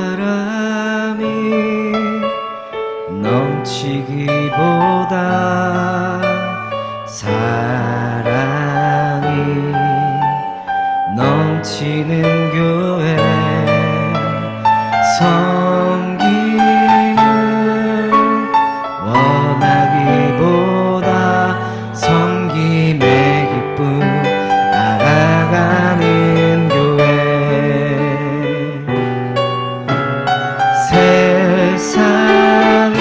사랑이 넘치기보다 사랑이 넘치는 교회 섬김을 원하기보다 섬김의 기쁨 알아가는 교회 세상이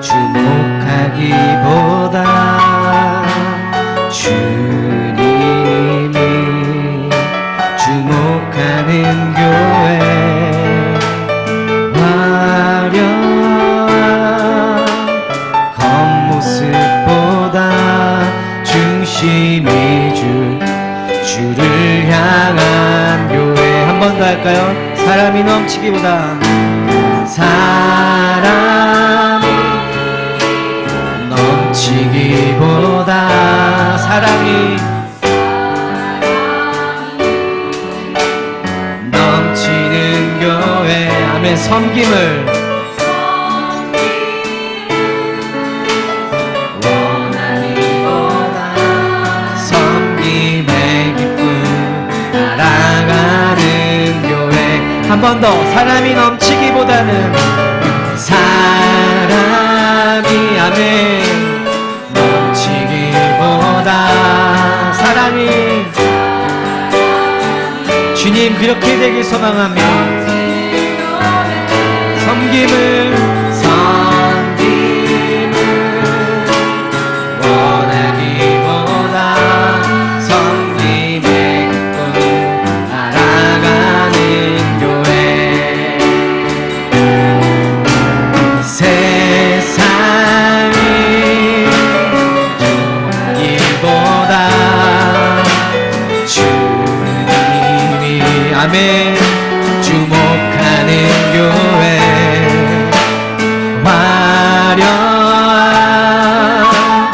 주목하기보다 주님이 주목하는 교회 화려한 겉모습보다 중심이 주를 향한 교회 한 번 더 할까요? 사람이 넘치기보다 사람이 넘치기보다 사랑이 넘치는 교회 아멘. 섬김을 원하기보다 섬김의 기쁨 알아가는 교회 한 번 더 사람이 넘치기보다는 사람이 아멘 넘치기보다 사랑이 주님 그렇게 되길 소망하며 섬김을 원하기보다 섬김의 기쁨 알아가는 교회 세상이 주기보다 주님이 아멘 주목하는 교회 화려한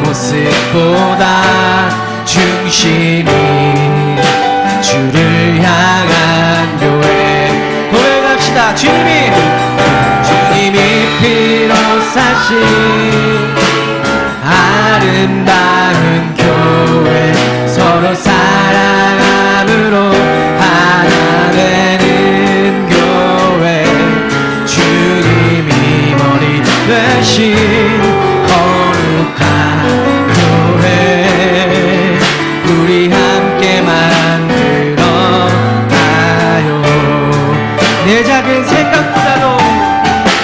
겉모습보다 중심이 주를 향한 교회 고백합시다. 주님이 피로 사신 아름다운 교회 서로 사랑함으로 하나 되는 교회 주님이 머리 되신 거룩한 교회 우리 함께 만들어 가요. 내 작은 생각보다도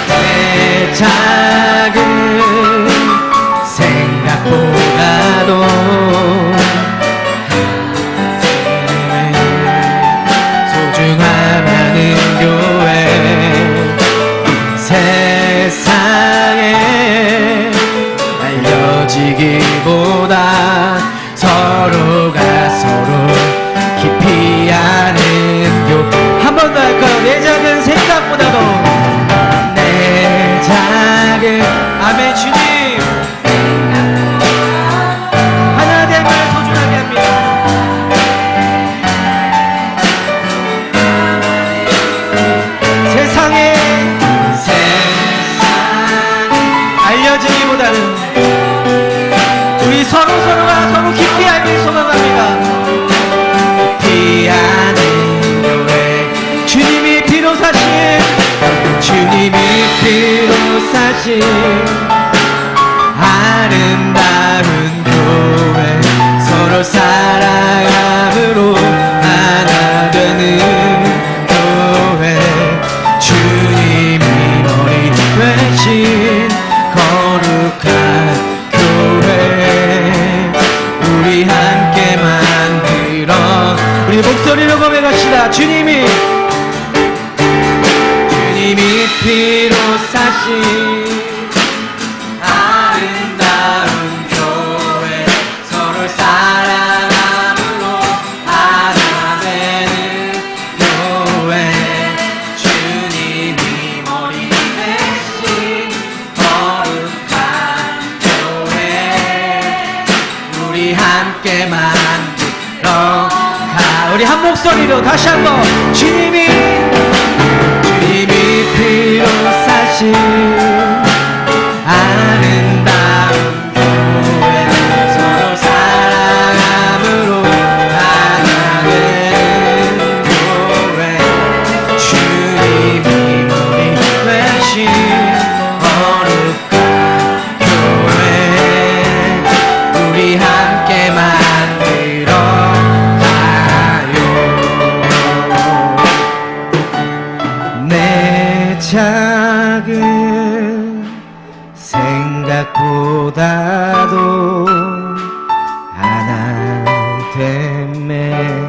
내 작은 생각보다도 소중함하는 교회 세상에 알려지기보다 서로가 서로 깊이 아는 교회 한 번 더 할까요? 내 작은 생각보다도 내 작은 아멘. 주님 하나 됨을 소중하게 합니다. 세상에 알려지기보다는 우리 서로가 서로 깊이 알길 소망합니다. 깊이 아는 교회 주님이 피로 사신 아름다운 교회 서로 사랑함으로 하나 되는 교회 주님이 머리 되신 거룩한 교회 우리 함께 만들어 우리 목소리로 고백합시다. 주님이 피로 사신 아름다운 교회 서로 사랑함으로 하나 되는 교회 주님이 머리 대신 거룩한 교회 우리 함께 만들어 가 우리 한 목소리로 소리로 다시 한번 주님이 피로 사신 아름다운 교회 서로 사랑함으로 하나 되는 교회 주님이 머리 되신 거룩한 교회 우리 함께 만들어 가요. 내 작은 생각보다도 하나 됨에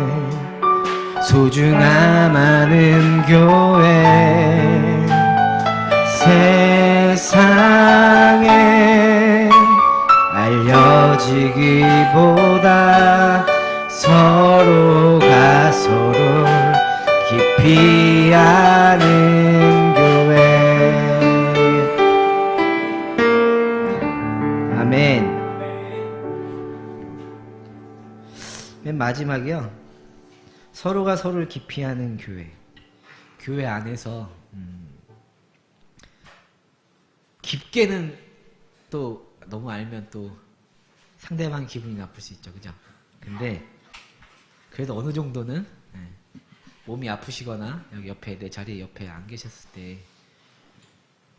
소중함 많은 교회 세상에 알려지기보다 서로가 서로를 깊이 아는 교회. 아멘. 맨 마지막이요. 서로가 서로를 깊이 아는 교회. 교회 안에서 깊게는 또 너무 알면 또 상대방 기분이 나쁠 수 있죠, 그죠? 근데 그래도 어느 정도는 몸이 아프시거나 여기 옆에 내 자리 옆에 안 계셨을 때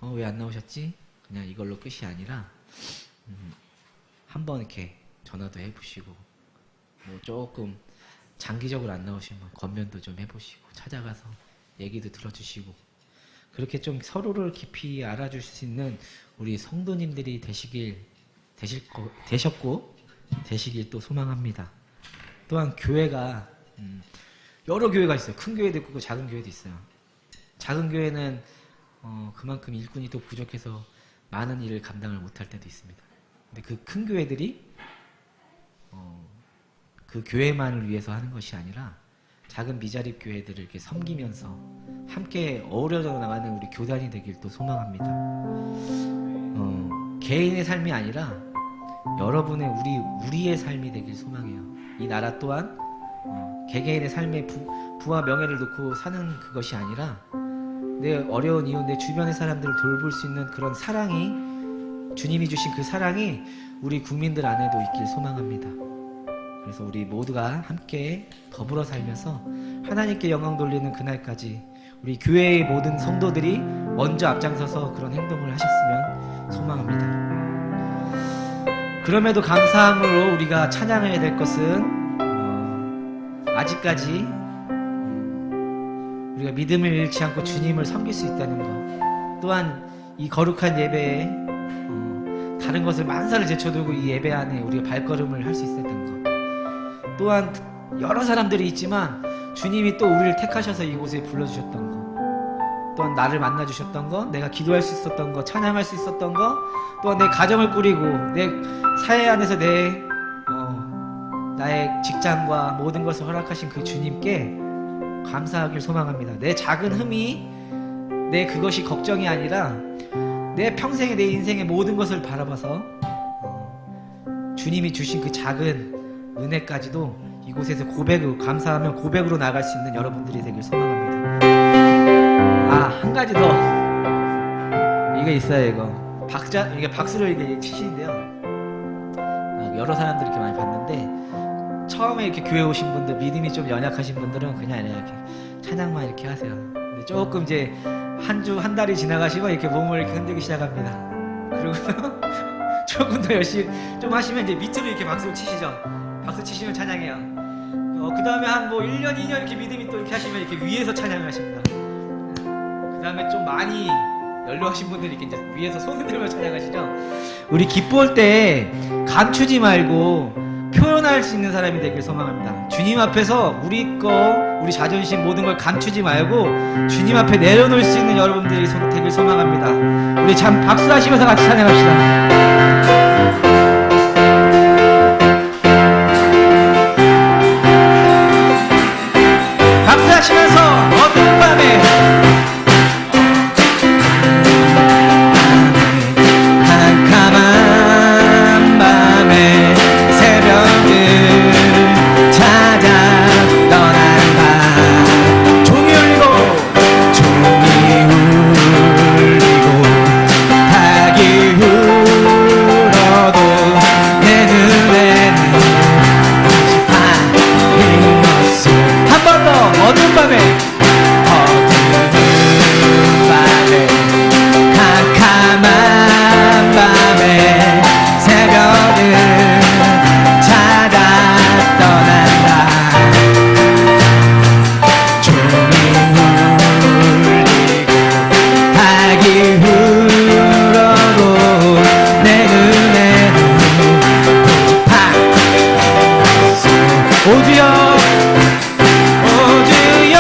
왜 안 나오셨지? 그냥 이걸로 끝이 아니라 한번 이렇게 전화도 해보시고 뭐 조금 장기적으로 안 나오시면 건면도 좀 해보시고 찾아가서 얘기도 들어주시고 그렇게 좀 서로를 깊이 알아줄 수 있는 우리 성도님들이 되셨고 되시길 또 소망합니다. 또한 교회가 여러 교회가 있어요. 큰 교회도 있고 작은 교회도 있어요. 작은 교회는 그만큼 일꾼이 또 부족해서 많은 일을 감당을 못할 때도 있습니다. 근데 그 큰 교회들이 그 교회만을 위해서 하는 것이 아니라 작은 미자립 교회들을 이렇게 섬기면서 함께 어우러져 나가는 우리 교단이 되길 또 소망합니다. 개인의 삶이 아니라 여러분의 우리의 삶이 되길 소망해요. 이 나라 또한 개개인의 삶의 부와 명예를 놓고 사는 그것이 아니라 내 어려운 이웃, 내 주변의 사람들을 돌볼 수 있는 그런 사랑이 주님이 주신 그 사랑이 우리 국민들 안에도 있길 소망합니다. 그래서 우리 모두가 함께 더불어 살면서 하나님께 영광 돌리는 그날까지 우리 교회의 모든 성도들이 먼저 앞장서서 그런 행동을 하셨으면 소망합니다. 그럼에도 감사함으로 우리가 찬양해야 될 것은 아직까지 우리가 믿음을 잃지 않고 주님을 섬길 수 있다는 것, 또한 이 거룩한 예배에 다른 것을 만사를 제쳐두고 이 예배 안에 우리가 발걸음을 할 수 있었던 것, 또한 여러 사람들이 있지만 주님이 또 우리를 택하셔서 이곳에 불러주셨던 것, 또한 나를 만나주셨던 것, 내가 기도할 수 있었던 것, 찬양할 수 있었던 것, 또한 내 가정을 꾸리고 내 사회 안에서 나의 직장과 모든 것을 허락하신 그 주님께 감사하길 소망합니다. 내 작은 흠이 내 그것이 걱정이 아니라 내 평생에 내 인생의 모든 것을 바라봐서 주님이 주신 그 작은 은혜까지도 이곳에서 감사하며 고백으로 나갈 수 있는 여러분들이 되길 소망합니다. 한 가지 더 이게 있어요. 이게 박수를 이게 치시는데요. 여러 사람들이 이렇게 많이 봤는데 처음에 이렇게 교회 오신 분들, 믿음이 좀 연약하신 분들은 그냥 이렇게 찬양만 이렇게 하세요. 근데 조금 이제 한 달이 지나가시고 이렇게 몸을 이렇게 흔들기 시작합니다. 그리고 조금 더 열심히 좀 하시면 이제 밑으로 이렇게 박수를 치시죠. 박수 치시면 찬양해요. 그 다음에 한 1년, 2년 이렇게 믿음이 또 이렇게 하시면 이렇게 위에서 찬양을 하십니다. 그 다음에 좀 많이 연로하신 분들이 이렇게 이제 위에서 손 흔들며 찬양하시죠. 우리 기뻐할 때 감추지 말고 표현할 수 있는 사람이 되길 소망합니다. 주님 앞에서 우리 자존심 모든 걸 감추지 말고 주님 앞에 내려놓을 수 있는 여러분들이 되길 소망합니다. 우리 박수하시면서 같이 찬양합시다. 어두운 밤에 캄캄한 밤에 새벽을 찾아 떠난 밤 어두운 밤에 캄캄한 밤에 새벽을 찾아 떠난다. 종이 울리고 닭이 울어도 내 눈에는 팍 오주여 오주여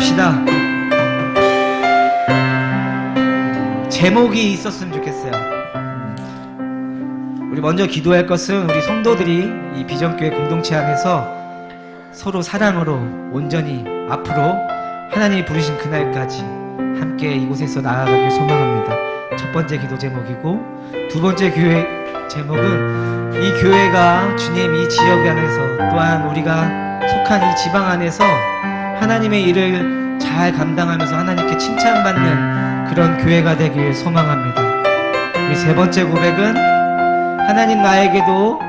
기도합시다. 제목이 있었으면 좋겠어요. 우리 먼저 기도할 것은 우리 성도들이 이 비전교회 공동체 안에서 서로 사랑으로 온전히 앞으로 하나님이 부르신 그날까지 함께 이곳에서 나아가길 소망합니다. 첫 번째 기도 제목이고, 두 번째 교회 제목은 이 교회가 주님 이 지역 안에서 또한 우리가 속한 이 지방 안에서 하나님의 일을 잘 감당하면서 하나님께 칭찬받는 그런 교회가 되길 소망합니다. 우리 세 번째 고백은 하나님 나에게도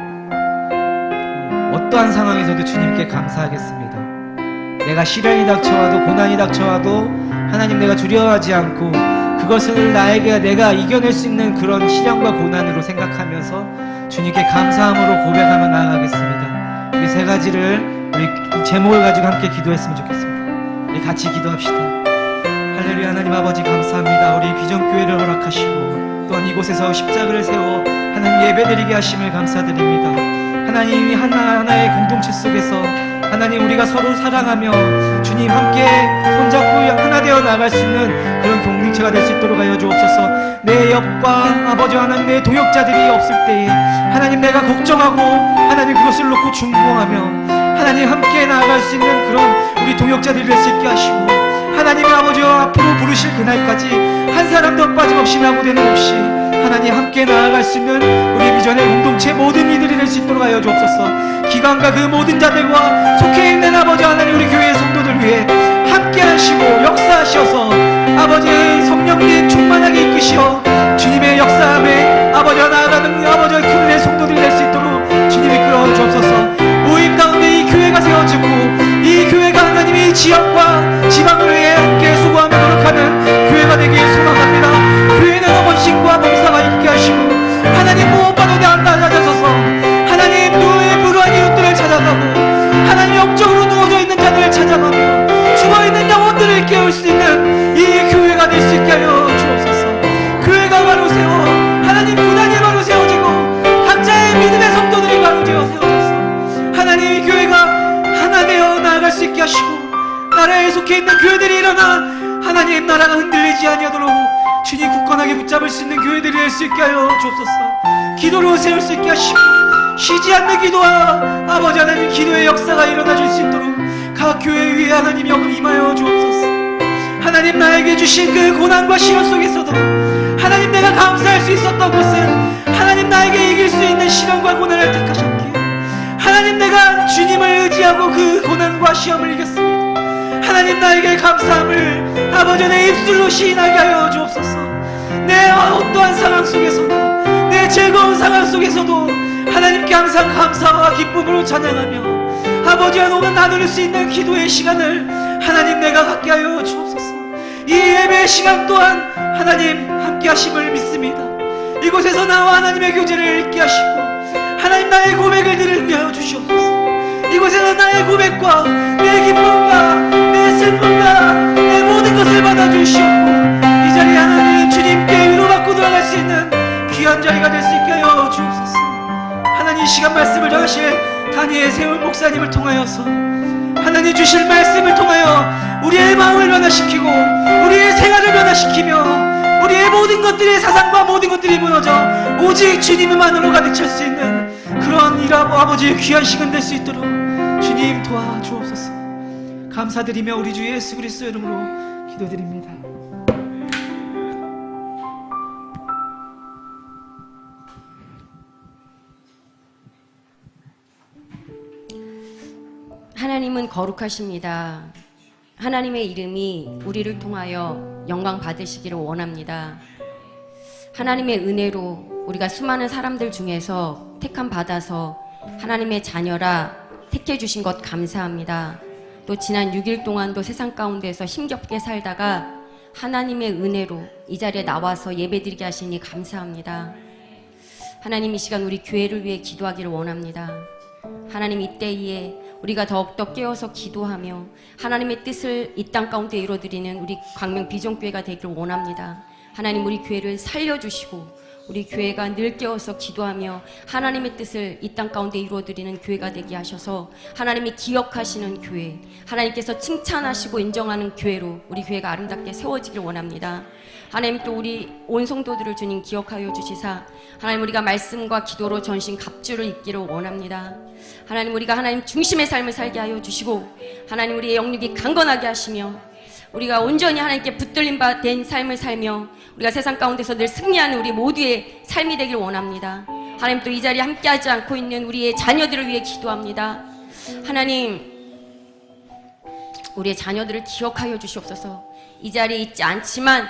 어떠한 상황에서도 주님께 감사하겠습니다. 내가 시련이 닥쳐와도 고난이 닥쳐와도 하나님 내가 두려워하지 않고 그것을 내가 이겨낼 수 있는 그런 시련과 고난으로 생각하면서 주님께 감사함으로 고백하며 나아가겠습니다. 우리 세 가지를 우리 이 제목을 가지고 함께 기도했으면 좋겠습니다. 우리 같이 기도합시다. 할렐루야. 하나님 아버지 감사합니다. 우리 비전교회를 허락하시고 또한 이곳에서 십자가를 세워 하나님 예배드리게 하심을 감사드립니다. 하나님이 하나하나의 공동체 속에서 하나님 우리가 서로 사랑하며 주님 함께 손잡고 하나 되어 나갈 수 있는 그런 공동체가 될 수 있도록 하여 주옵소서. 내 옆과 아버지 하나님 내 동역자들이 없을 때에 하나님 내가 걱정하고 하나님 그것을 놓고 중보하며 하나님 함께 나아갈 수 있는 그런 우리 동역자들이 될 수 있게 하시고 하나님의 아버지와 앞으로 부르실 그날까지 한 사람도 빠짐없이 나고되는 없이 하나님 함께 나아갈 수 있는 우리 비전의 공동체 모든 이들이 될 수 있도록 하여 주옵소서. 기관과 그 모든 자들과 속해 있는 아버지 하나님 우리 교회의 성도들 위해 함께 하시고 역사하셔서 아버지의 성령님 충만하게 이끄시어 주님의 역사함에 아버지와 나아가는 아버지의 교회의 성도들이 될 수 있도록 주님 이끌어 주옵소서. 모임 가운데 이 교회가 세워지고 이 교회가 하나님의 지역과 지방을 위해 함께 수고하며 노력하는 교회가 되길 소망합니다. 교회는 어머신과 봉사가 있게 하시고 하나님 무엇과도 낮아져서 하나님 누의 불우한 이웃들을 찾아가고 하나님 영적으로 누워져 있는 자들을 찾아가며 죽어있는 영혼들을 깨울 수 있는 이 교회가 될 수 있게 하여 주옵소서. 교회가 바로 세워 하나님 구단이 바로 세워지고 각자의 믿음의 성도들이 바로 세워져서 하나님 이 교회가 하나 되어 나아갈 수 있게 하시고 나라에 속해 있는 교회들이 일어나 하나님 나라가 흔들리지 아니하도록 주님 굳건하게 붙잡을 수 있는 교회들이 될 수 있게 하여 주옵소서. 기도로 세울 수 있게 하시고 쉬지 않는 기도와 아버지 하나님 기도의 역사가 일어나 줄 수 있도록 각 교회 위에 하나님 임하여 주옵소서. 하나님 나에게 주신 그 고난과 시련 속에서도 하나님 내가 감사할 수 있었던 것은 하나님 나에게 이길 수 있는 시련과 고난을 택하셨기에 하나님 내가 주님을 의지하고 그 고난과 시험을 이겼습니다. 하나님 나에게 감사함을 아버지 내 입술로 시인하게 하여 주옵소서. 내 어떠한 상황 속에서도 내 즐거운 상황 속에서도 하나님께 항상 감사와 기쁨으로 찬양하며 아버지와 너는 나눌 수 있는 기도의 시간을 하나님 내가 갖게 하여 주옵소서. 이 예배의 시간 또한 하나님 함께 하심을 믿습니다. 이곳에서 나와 하나님의 교제를 있게 하시고 하나님 나의 고백을 들으며 주시옵소서. 이곳에서 나의 고백과 내 기쁨과 내 슬픔과 내 모든 것을 받아주시옵고 이 자리에 하나님 주님께 위로받고 돌아갈 수 있는 귀한 자리가 될 수 있게 하여 주옵소서. 하나님 이 시간 말씀을 전하실 다니엘 세울 목사님을 통하여서 하나님 주실 말씀을 통하여 우리의 마음을 변화시키고 우리의 생활을 변화시키며 우리의 모든 것들의 사상과 모든 것들이 무너져 오직 주님만으로 가득 찰 수 있는 그런 일하고 아버지의 귀한 시간 될 수 있도록 주님 도와주옵소서. 감사드리며 우리 주 예수 그리스도 이름으로 기도드립니다. 하나님은 거룩하십니다. 하나님의 이름이 우리를 통하여 영광 받으시기를 원합니다. 하나님의 은혜로 우리가 수많은 사람들 중에서 택함 받아서 하나님의 자녀라 택해 주신 것 감사합니다. 또 지난 6일 동안도 세상 가운데서 힘겹게 살다가 하나님의 은혜로 이 자리에 나와서 예배드리게 하시니 감사합니다. 하나님 이 시간 우리 교회를 위해 기도하기를 원합니다. 하나님 이때에 우리가 더욱더 깨어서 기도하며 하나님의 뜻을 이 땅 가운데 이루어드리는 우리 광명 비전교회가 되기를 원합니다. 하나님 우리 교회를 살려주시고 우리 교회가 늘 깨어서 기도하며 하나님의 뜻을 이 땅 가운데 이루어드리는 교회가 되게 하셔서 하나님이 기억하시는 교회, 하나님께서 칭찬하시고 인정하는 교회로 우리 교회가 아름답게 세워지길 원합니다. 하나님 또 우리 온 성도들을 주님 기억하여 주시사 하나님 우리가 말씀과 기도로 전신 갑주를 입기를 원합니다. 하나님 우리가 하나님 중심의 삶을 살게 하여 주시고 하나님 우리의 영육이 강건하게 하시며 우리가 온전히 하나님께 붙들림 된 삶을 살며 우리가 세상 가운데서 늘 승리하는 우리 모두의 삶이 되길 원합니다. 하나님 또 이 자리에 함께하지 않고 있는 우리의 자녀들을 위해 기도합니다. 하나님 우리의 자녀들을 기억하여 주시옵소서. 이 자리에 있지 않지만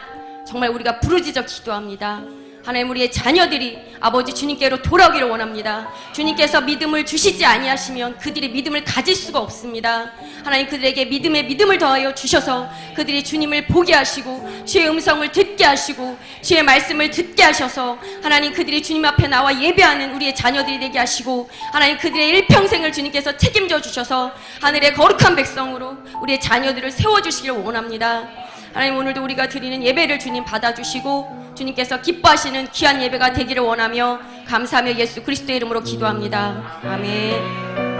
정말 우리가 부르짖어 기도합니다. 하나님 우리의 자녀들이 아버지 주님께로 돌아오기를 원합니다. 주님께서 믿음을 주시지 아니하시면 그들이 믿음을 가질 수가 없습니다. 하나님 그들에게 믿음에 믿음을 더하여 주셔서 그들이 주님을 보게 하시고 주의 음성을 듣게 하시고 주의 말씀을 듣게 하셔서 하나님 그들이 주님 앞에 나와 예배하는 우리의 자녀들이 되게 하시고 하나님 그들의 일평생을 주님께서 책임져 주셔서 하늘의 거룩한 백성으로 우리의 자녀들을 세워주시기를 원합니다. 하나님 오늘도 우리가 드리는 예배를 주님 받아주시고 주님께서 기뻐하시는 귀한 예배가 되기를 원하며 감사하며 예수 그리스도의 이름으로 기도합니다. 아멘.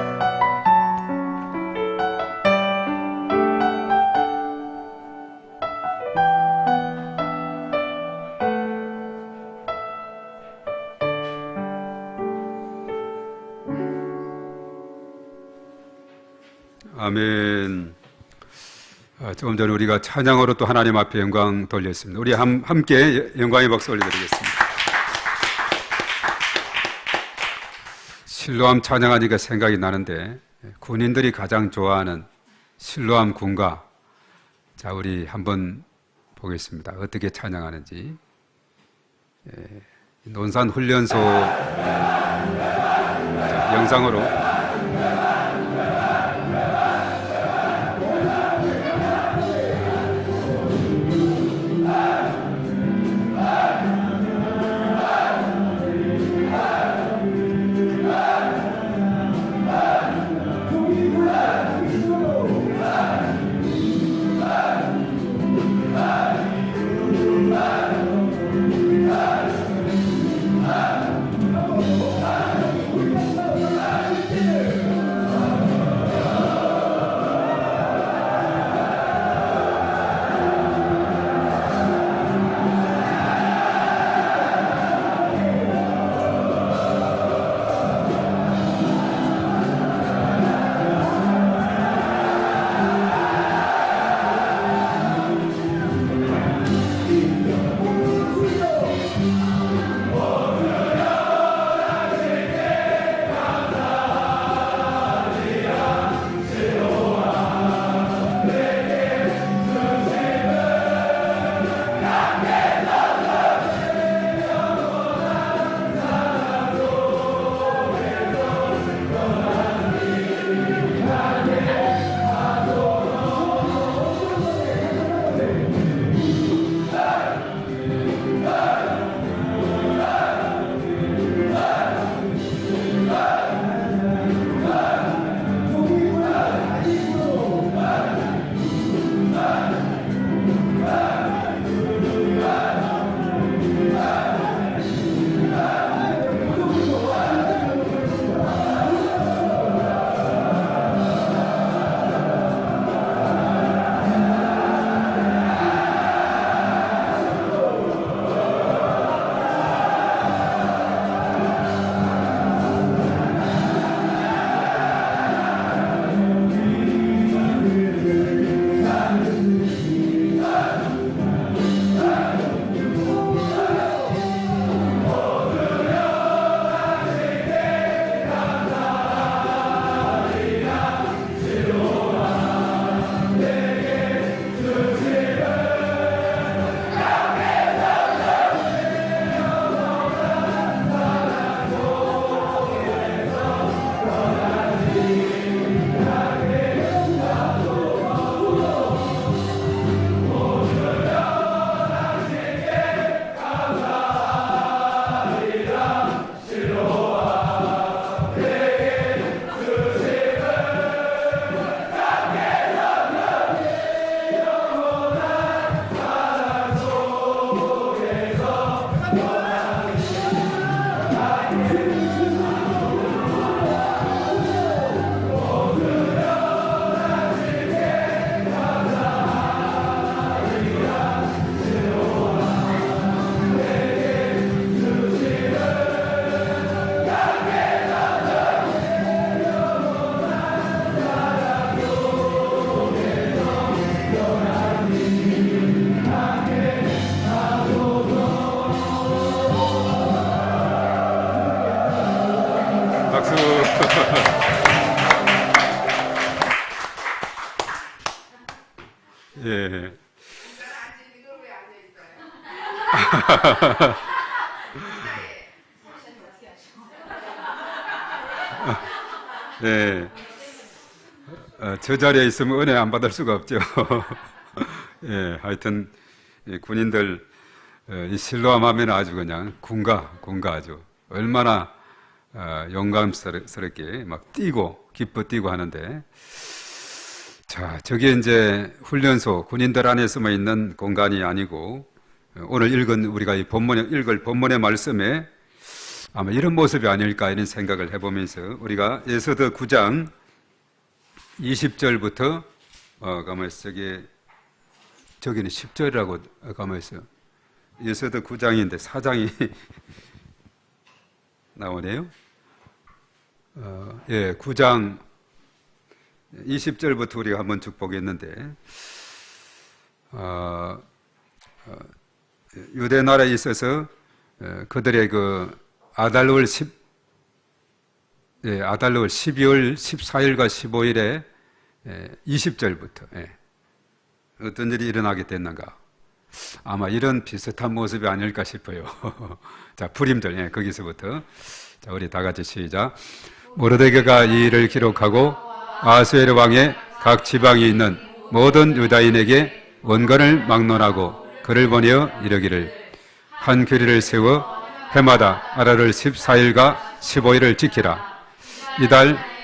아멘. 조금 전에 우리가 찬양으로 또 하나님 앞에 영광 돌렸습니다. 우리 함께 영광의 박수 올려드리겠습니다. 실로암 찬양하니까 생각이 나는데 군인들이 가장 좋아하는 실로암 군가, 자 우리 한번 보겠습니다. 어떻게 찬양하는지. 논산 훈련소 영상으로 박수. 예. 예. 저 자리에 있으면 은혜 안 받을 수가 없죠. 예, 하여튼 군인들 이 실로암 하면 아주 그냥 군가하죠. 얼마나 영감스럽게 막 뛰고 기뻐 뛰고 하는데, 자, 저게 이제 훈련소 군인들 안에서만 있는 공간이 아니고, 오늘 우리가 읽을 본문의 말씀에 아마 이런 모습이 아닐까 이런 생각을 해보면서 우리가 에스더 9장 20절부터 가만있어, 저기는 10절이라고 가만있어. 에스더 9장인데 4장이 나오네요. 9장 20절부터 우리가 한번 쭉 보겠는데, 유대 나라에 있어서 그들의 그 아달월 12월 14일과 15일에 20절부터 어떤 일이 일어나게 됐는가? 아마 이런 비슷한 모습이 아닐까 싶어요. 자, 불임들, 거기서부터. 자, 우리 다 같이 시작. 모르드게가 이 일을 기록하고 아수에르 왕의 각 지방에 있는 모든 유다인에게 원건을 막론하고 그를 보내어 이르기를, 한 규례를 세워 해마다 아달월 14일과 15일을 지키라.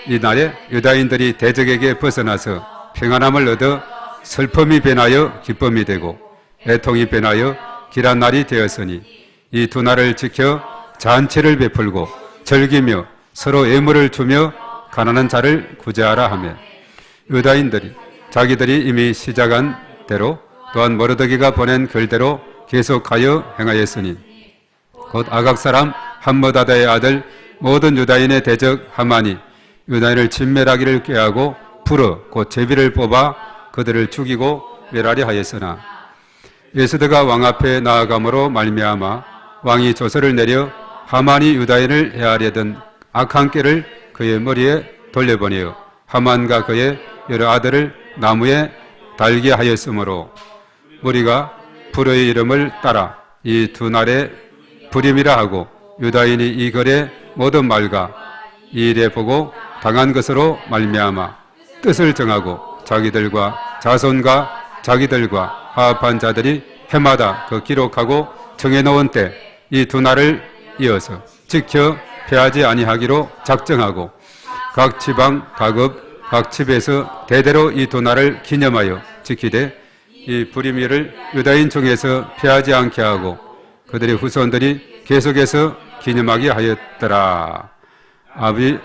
이날에 유다인들이 대적에게 벗어나서 평안함을 얻어 슬픔이 변하여 기쁨이 되고 애통이 변하여 길한 날이 되었으니, 이 두 날을 지켜 잔치를 베풀고 즐기며 서로 예물을 주며 가난한 자를 구제하라 하며, 유다인들이 자기들이 이미 시작한 대로 또한 모르드게가 보낸 글대로 계속하여 행하였으니, 곧 아각 사람 함므다다의 아들 모든 유다인의 대적 하만이 유다인을 진멸하기를 꾀하고 불어 곧 제비를 뽑아 그들을 죽이고 멸하려 하였으나, 에스더가 왕 앞에 나아감으로 말미암아 왕이 조서를 내려 하만이 유다인을 해하려던 악한 꾀를 그의 머리에 돌려보내어 하만과 그의 여러 아들을 나무에 달게 하였으므로, 무리가 불의 이름을 따라 이 두 날에 불임이라 하고, 유다인이 이 글의 모든 말과 이 일에 보고 당한 것으로 말미암아 뜻을 정하고 자기들과 자손과 자기들과 화합한 자들이 해마다 그 기록하고 정해놓은 때 이 두 날을 이어서 지켜 패하지 아니하기로 작정하고, 각 지방 각읍 각 집에서 대대로 이 두 날을 기념하여 지키되 이 불임일을 유다인 중에서 패하지 않게 하고 그들의 후손들이 계속해서 기념하게 하였더라.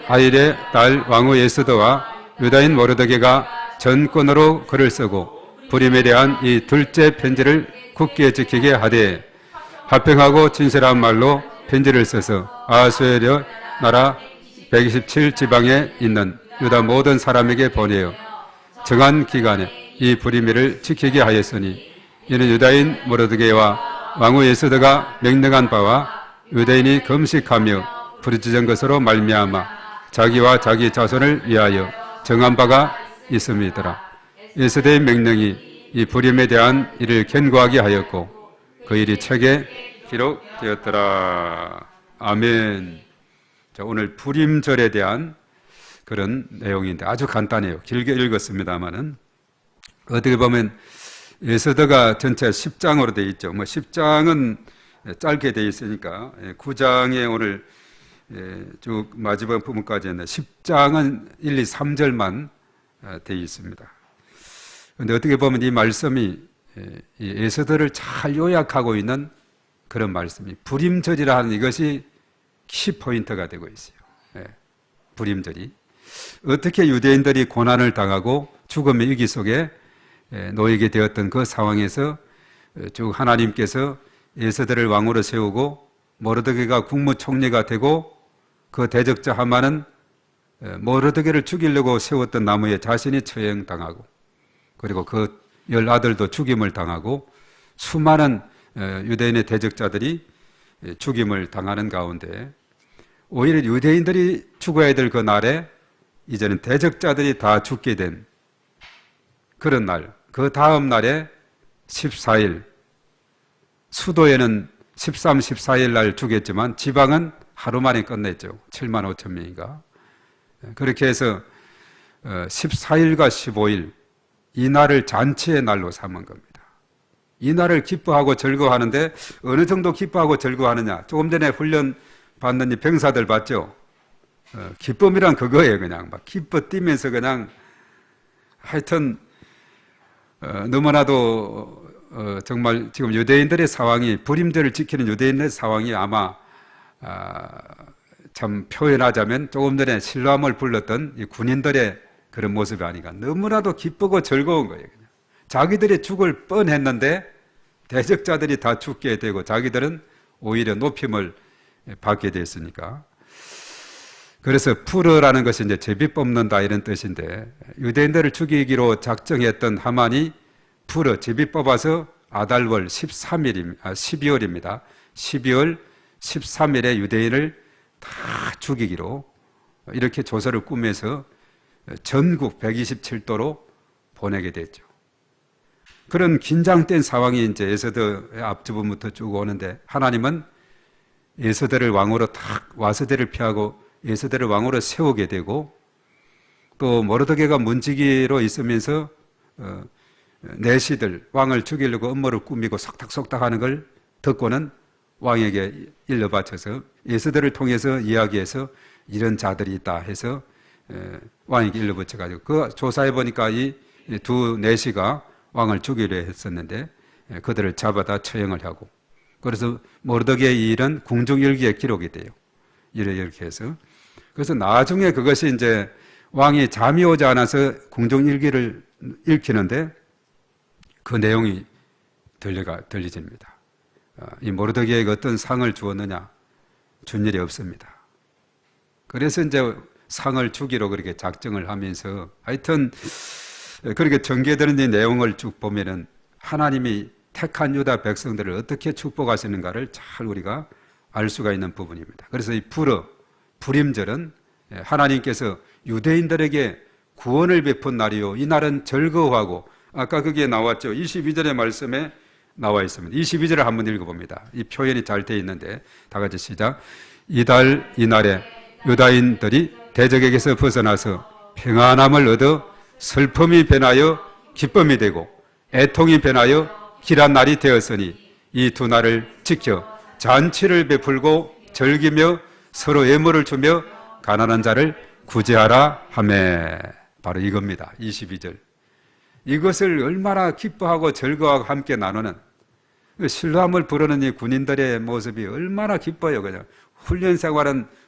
아일의 딸 왕후 에스더와 유다인 모르드게가 전권으로 글을 쓰고 불임에 대한 이 둘째 편지를 굳게 지키게 하되, 합평하고 진실한 말로 편지를 써서 아수에르 나라 127지방에 있는 유다 모든 사람에게 보내어 정한 기간에 이 불임일을 지키게 하였으니, 이는 유다인 모르드게와 왕후 에스더가 명령한 바와 유대인이 금식하며 부르짖은 것으로 말미암아 자기와 자기 자손을 위하여 정한 바가 있음이더라. 에스더의 명령이 이 불임에 대한 일을 견고하게 하였고 그 일이 책에 기록되었더라. 아멘. 자, 오늘 불임절에 대한 그런 내용인데 아주 간단해요. 길게 읽었습니다만은 어떻게 보면 에스더가 전체 10장으로 되어 있죠. 10장은 짧게 되어 있으니까 9장에 오늘 쭉 마지막 부분까지 했는데 10장은 1, 2, 3절만 되어 있습니다. 그런데 어떻게 보면 이 말씀이 이 에스더를 잘 요약하고 있는 그런 말씀이, 불임절이라 하는 이것이 키포인트가 되고 있어요. 불임절이 어떻게 유대인들이 고난을 당하고 죽음의 위기 속에 놓이게 되었던 그 상황에서 쭉 하나님께서 에스더를 왕으로 세우고 모르드게가 국무총리가 되고 그 대적자 하만은 모르드게를 죽이려고 세웠던 나무에 자신이 처형당하고, 그리고 그 열 아들도 죽임을 당하고 수많은 유대인의 대적자들이 죽임을 당하는 가운데 오히려 유대인들이 죽어야 될 그 날에 이제는 대적자들이 다 죽게 된 그런 날, 그 다음 날에 14일, 수도에는 13, 14일 날 죽였지만 지방은 하루 만에 끝냈죠. 7만 5천 명인가. 그렇게 해서 14일과 15일 이 날을 잔치의 날로 삼은 겁니다. 이 날을 기뻐하고 즐거워하는데 어느 정도 기뻐하고 즐거워하느냐. 조금 전에 훈련 받는 이 병사들 봤죠? 기쁨이란 그거예요. 그냥 막 기뻐 뛰면서 그냥 하여튼 너무나도 정말 지금 유대인들의 상황이 불임절을 지키는 유대인의 상황이 아마 참 표현하자면 조금 전에 실로암을 불렀던 이 군인들의 그런 모습이 아닌가. 너무나도 기쁘고 즐거운 거예요. 그냥. 자기들이 죽을 뻔했는데 대적자들이 다 죽게 되고 자기들은 오히려 높임을 받게 됐으니까. 그래서 푸르라는 것이 이제 제비 뽑는다 이런 뜻인데 유대인들을 죽이기로 작정했던 하만이 푸르 제비 뽑아서 아달월 12월입니다. 12월 13일에 유대인을 다 죽이기로 이렇게 조서를 꾸며서 전국 127도로 보내게 됐죠. 그런 긴장된 상황이 이제 에스더의 앞부분부터 쭉 오는데 하나님은 에스더를 왕으로 탁 와스대를 피하고 에스더를 왕으로 세우게 되고 또 모르드게가 문지기로 있으면서 내시들 왕을 죽이려고 음모를 꾸미고 속닥속닥 하는 걸 듣고는 왕에게 일러 바쳐서 에스더를 통해서 이야기해서 이런 자들이 있다 해서 왕에게 일러 바쳐가지고 그 조사해 보니까 이 두 내시가 왕을 죽이려 했었는데 그들을 잡아다 처형을 하고 그래서 모르드게의 이 일은 궁중일기에 기록이 돼요. 이렇게 해서 그래서 나중에 그것이 이제 왕이 잠이 오지 않아서 궁중일기를 읽히는데 그 내용이 들려집니다. 이 모르드게에게 어떤 상을 주었느냐? 준 일이 없습니다. 그래서 이제 상을 주기로 그렇게 작정을 하면서 하여튼 그렇게 전개되는 이 내용을 쭉 보면은 하나님이 택한 유다 백성들을 어떻게 축복하시는가를 잘 우리가 알 수가 있는 부분입니다. 그래서 이 불임절은 하나님께서 유대인들에게 구원을 베푼 날이요. 이 날은 즐거워하고 아까 그게 나왔죠. 22절의 말씀에 나와 있습니다. 22절을 한번 읽어봅니다. 이 표현이 잘 되어 있는데 다 같이 시작. 이달 이날에 유다인들이 대적에게서 벗어나서 평안함을 얻어 슬픔이 변하여 기쁨이 되고 애통이 변하여 길한 날이 되었으니 이 두 날을 지켜 잔치를 베풀고 즐기며 서로 예물을 주며 가난한 자를 구제하라 하매. 바로 이겁니다. 22절. 이것을 얼마나 기뻐하고 즐거워하고 함께 나누는 신뢰함을 부르는 이 군인들의 모습이 얼마나 기뻐요. 그냥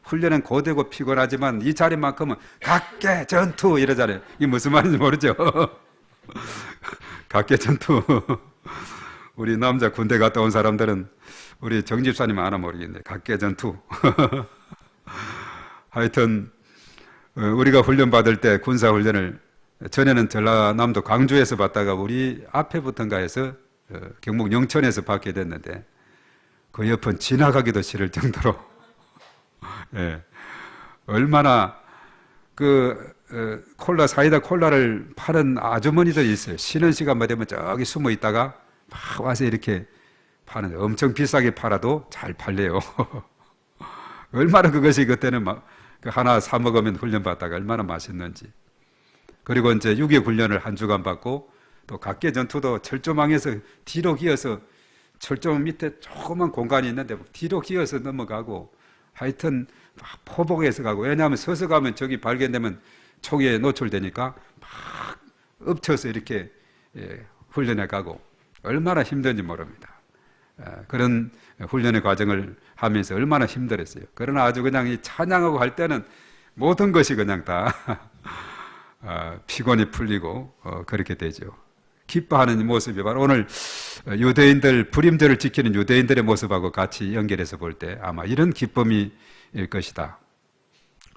훈련은 고되고 피곤하지만 이 자리만큼은 각계 전투 이러잖아요. 이게 무슨 말인지 모르죠? 각계 전투. 우리 남자 군대 갔다 온 사람들은 우리 정집사님 아나 모르겠네. 각계 전투. 하여튼 우리가 훈련 받을 때 군사 훈련을 전에는 전라남도 광주에서 받다가 우리 앞에 붙은가 해서 경북 영천에서 받게 됐는데 그 옆은 지나가기도 싫을 정도로 예, 얼마나 콜라 사이다 콜라를 파는 아주머니들이 있어요. 쉬는 시간만 되면 저기 숨어 있다가 막 와서 이렇게 파는 엄청 비싸게 팔아도 잘 팔려요. 얼마나 그것이 그때는 막 하나 사 먹으면 훈련 받다가 얼마나 맛있는지. 그리고 이제 6.25 훈련을 한 주간 받고 또 각계 전투도 철조망에서 뒤로 기어서 철조 밑에 조그만 공간이 있는데 뒤로 기어서 넘어가고 하여튼 막 포복해서 가고 왜냐하면 서서 가면 저기 발견되면 총에 노출되니까 막 엎쳐서 이렇게 훈련해 가고 얼마나 힘든지 모릅니다. 그런 훈련의 과정을 하면서 얼마나 힘들었어요. 그러나 아주 그냥 이 찬양하고 할 때는 모든 것이 그냥 다 피곤이 풀리고 그렇게 되죠. 기뻐하는 모습이 바로 오늘 유대인들 불임절을 지키는 유대인들의 모습하고 같이 연결해서 볼 때 아마 이런 기쁨일 것이다.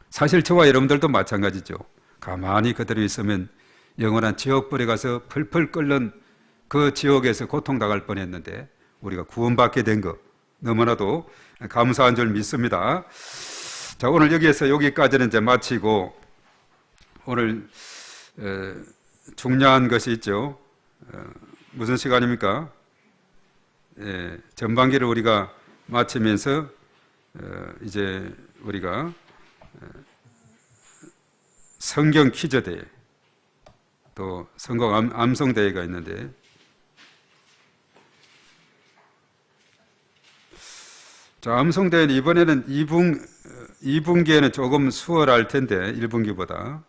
사실 저와 여러분들도 마찬가지죠. 가만히 그대로 있으면 영원한 지옥불에 가서 펄펄 끓는 그 지옥에서 고통당할 뻔했는데 우리가 구원받게 된 것 너무나도 감사한 줄 믿습니다. 자, 오늘 여기에서 여기까지는 이제 마치고 오늘 중요한 것이 있죠. 무슨 시간입니까? 전반기를 우리가 마치면서 이제 우리가 성경 퀴즈 대회 또 성경 암송 대회가 있는데 자, 암송 대회는 이번에는 2분기에는 조금 수월할 텐데 1분기보다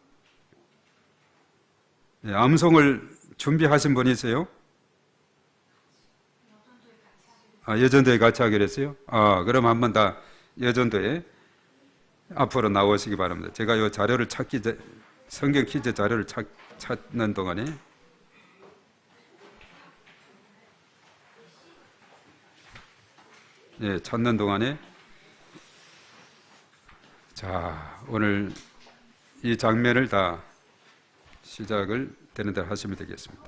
암송을 준비하신 분이 있어요? 여전도에 같이 하기로 했어요? 그럼 한번 다 여전도에 앞으로 나오시기 바랍니다. 제가 이 자료를 성경 퀴즈 자료를 찾는 동안에 찾는 동안에 자, 오늘 이 장면을 다 시작을 되는 대로 하시면 되겠습니다.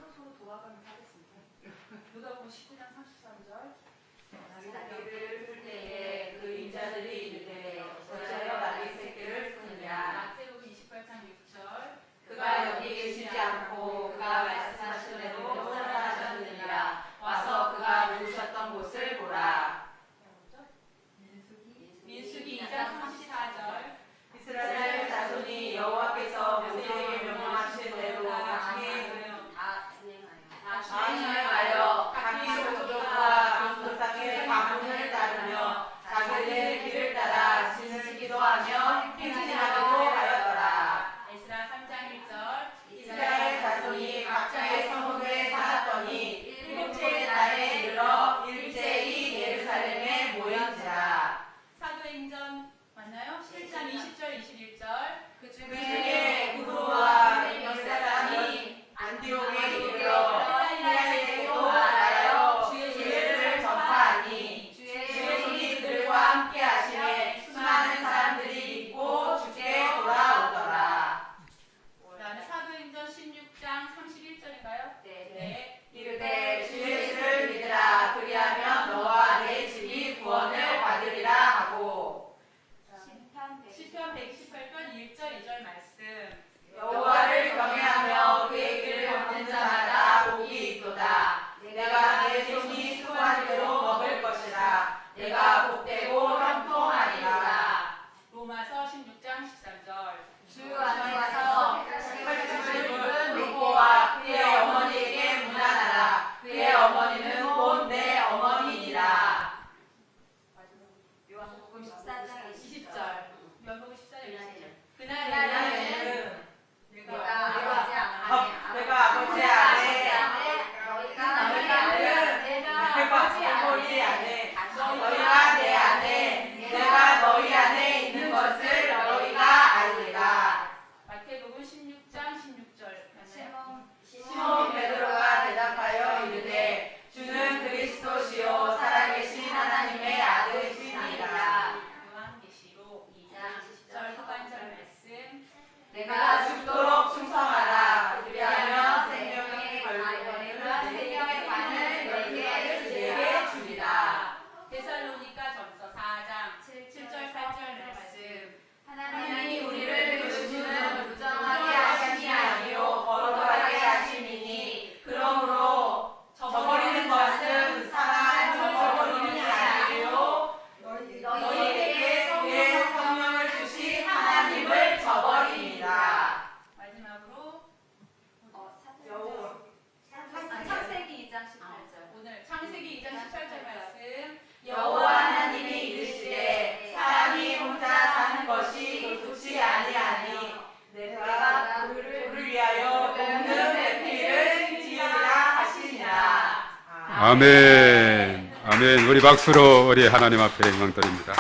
아멘. 아멘. 우리 박수로 우리 하나님 앞에 영광 드립니다.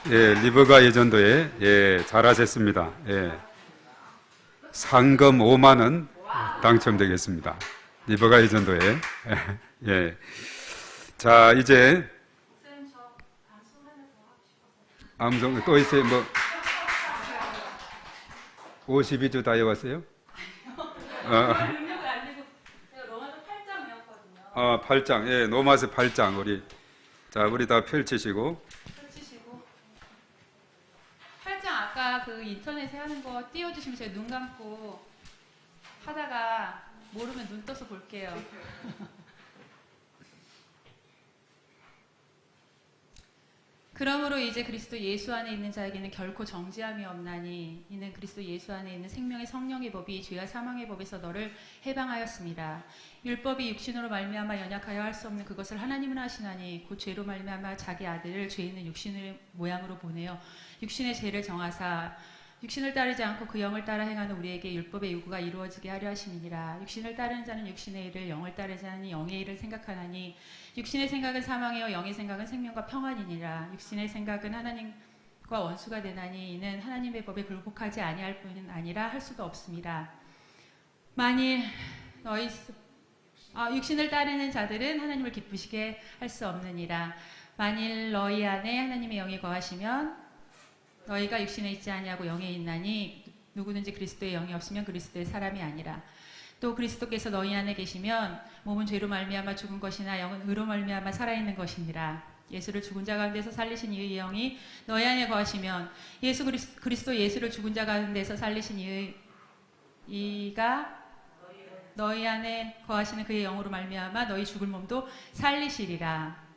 리버가 예전도에 잘하셨습니다. 상금 5만 원 당첨되겠습니다. 리버가 예전도에. 자, 이제 암송 또 있어요. 52주 다 해왔어요? 로마서 8장. 로마서 8장 우리 다 펼치시고 인터넷에 하는 거 띄워주시면 제가 눈 감고 하다가 모르면 눈 떠서 볼게요. 그러므로 이제 그리스도 예수 안에 있는 자에게는 결코 정죄함이 없나니 이는 그리스도 예수 안에 있는 생명의 성령의 법이 죄와 사망의 법에서 너를 해방하였습니다. 율법이 육신으로 말미암아 연약하여 할 수 없는 그것을 하나님은 하시나니 곧 죄로 말미암아 자기 아들을 죄 있는 육신의 모양으로 보내어 육신의 죄를 정하사 육신을 따르지 않고 그 영을 따라 행하는 우리에게 율법의 요구가 이루어지게 하려 하심이니라. 육신을 따르는 자는 육신의 일을, 영을 따르지 않는 영의 일을 생각하나니 육신의 생각은 사망이요 영의 생각은 생명과 평안이니라. 육신의 생각은 하나님과 원수가 되나니 이는 하나님의 법에 굴복하지 아니할 뿐 아니라 할 수도 없습니다. 만일 육신을 따르는 자들은 하나님을 기쁘시게 할 수 없느니라. 만일 너희 안에 하나님의 영이 거하시면 너희가 육신에 있지 아니하고 영에 있나니 누구든지 그리스도의 영이 없으면 그리스도의 사람이 아니라. 또 그리스도께서 너희 안에 계시면 몸은 죄로 말미암아 죽은 것이나 영은 의로 말미암아 살아있는 것이니라. 예수를 죽은 자 가운데서 살리신 이의 영이 너희 안에 거하시면 그리스도 예수를 죽은 자 가운데서 살리신 이가 너희 안에 거하시는 그의 영으로 말미암아 너희 죽을 몸도 살리시리라.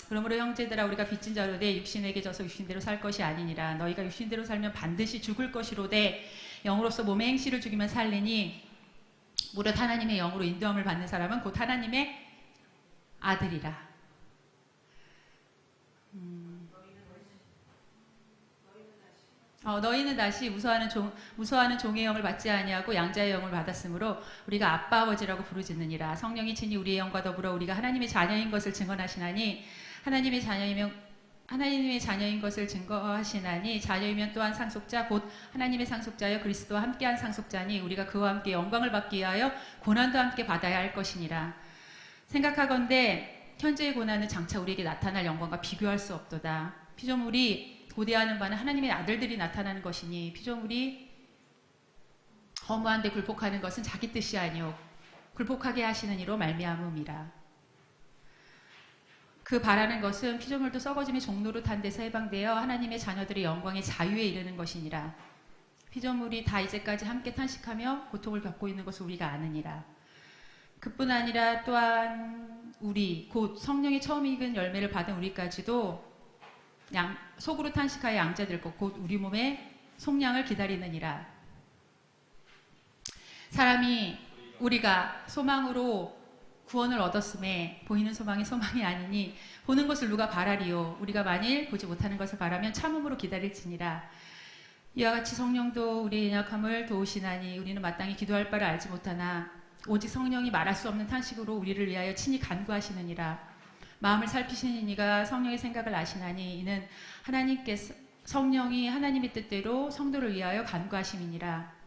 그러므로 형제들아 우리가 빚진 자로되 육신에게 져서 육신대로 살 것이 아니니라. 너희가 육신대로 살면 반드시 죽을 것이로되 영으로서 몸의 행실을 죽이면 살리니 무릇 하나님의 영으로 인도함을 받는 사람은 곧 하나님의 아들이라. 너희는 다시 무서워하는 종의 영을 받지 아니하고 양자의 영을 받았으므로 우리가 아빠 아버지라고 부르짖느니라. 성령이 친히 우리의 영과 더불어 우리가 하나님의 자녀인 것을 증언하시나니 하나님의 자녀인 것을 증거하시나니 자녀이면 또한 상속자 곧 하나님의 상속자여 그리스도와 함께한 상속자니 우리가 그와 함께 영광을 받기 위하여 고난도 함께 받아야 할 것이니라. 생각하건대 현재의 고난은 장차 우리에게 나타날 영광과 비교할 수 없도다. 피조물이 고대하는 바는 하나님의 아들들이 나타나는 것이니 피조물이 허무한 데 굴복하는 것은 자기 뜻이 아니오 굴복하게 하시는 이로 말미암음이라. 그 바라는 것은 피조물도 썩어짐의 종노릇한 데서 해방되어 하나님의 자녀들의 영광의 자유에 이르는 것이니라. 피조물이 다 이제까지 함께 탄식하며 고통을 겪고 있는 것을 우리가 아느니라. 그뿐 아니라 또한 우리 곧 성령이 처음 익은 열매를 받은 우리까지도 속으로 탄식하여 양자될 것 곧 우리 몸의 속량을 기다리느니라. 사람이 우리가 소망으로 구원을 얻었음에 보이는 소망이 소망이 아니니 보는 것을 누가 바라리요. 우리가 만일 보지 못하는 것을 바라면 참음으로 기다릴지니라. 이와 같이 성령도 우리의 연약함을 도우시나니 우리는 마땅히 기도할 바를 알지 못하나 오직 성령이 말할 수 없는 탄식으로 우리를 위하여 친히 간구하시느니라. 마음을 살피시는 이가 성령의 생각을 아시나니 이는 하나님께서 성령이 하나님의 뜻대로 성도를 위하여 간구하심이니라.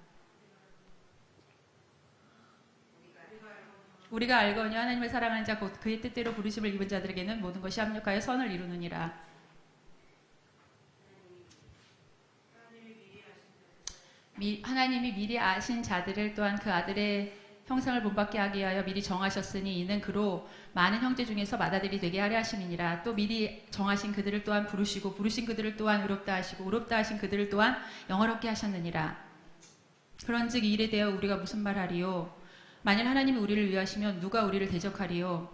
우리가 알거니와 하나님을 사랑하는 자 곧 그의 뜻대로 부르심을 입은 자들에게는 모든 것이 합력하여 선을 이루느니라. 하나님이 미리 아신 자들을 또한 그 아들의 형상을 본받게 하기 위하여 미리 정하셨으니 이는 그로 많은 형제 중에서 맏아들이 되게 하려 하심이니라. 또 미리 정하신 그들을 또한 부르시고 부르신 그들을 또한 의롭다 하시고 의롭다 하신 그들을 또한 영화롭게 하셨느니라. 그런즉 이 일에 대하여 우리가 무슨 말하리요? 만일 하나님이 우리를 위하시면 누가 우리를 대적하리요?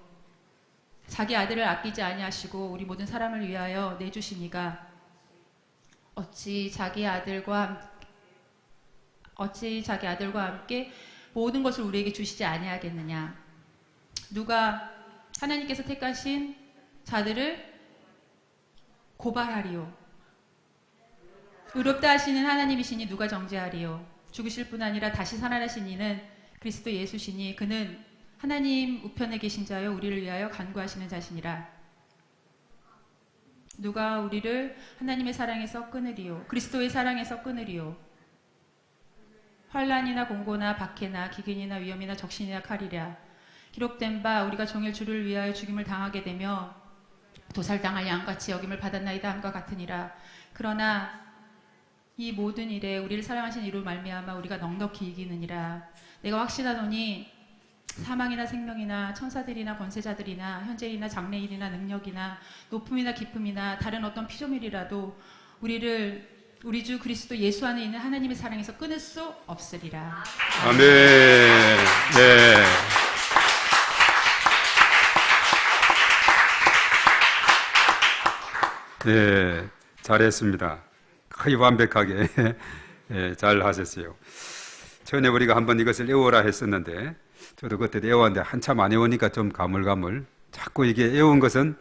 자기 아들을 아끼지 아니하시고 우리 모든 사람을 위하여 내주시니가 어찌 자기 아들과 함께 모든 것을 우리에게 주시지 아니하겠느냐? 누가 하나님께서 택하신 자들을 고발하리요? 의롭다 하시는 하나님이시니 누가 정죄하리요? 죽으실 뿐 아니라 다시 살아나신 이는 그리스도 예수시니 그는 하나님 우편에 계신 자여 우리를 위하여 간구하시는 자시니라. 누가 우리를 하나님의 사랑에서 끊으리요? 그리스도의 사랑에서 끊으리요? 환난이나 공고나 박해나 기근이나 위험이나 적신이나 칼이랴. 기록된 바 우리가 종일 주를 위하여 죽임을 당하게 되며 도살당할 양같이 여김을 받았나이다 함과 같으니라. 그러나 이 모든 일에 우리를 사랑하신 이로 말미암아 우리가 넉넉히 이기느니라. 내가 확신하노니 사망이나 생명이나 천사들이나 권세자들이나 현재이나 장래일이나 능력이나 높음이나 깊음이나 다른 어떤 피조물이라도 우리를 우리 주 그리스도 예수 안에 있는 하나님의 사랑에서 끊을 수 없으리라. 아멘. 네. 네, 잘했습니다. 거의 완벽하게 네, 잘 하셨어요. 전에 우리가 한번 이것을 외워라 했었는데 저도 그때 외웠는데 한참 안 외우니까 좀 가물가물. 자꾸 이게 외운 것은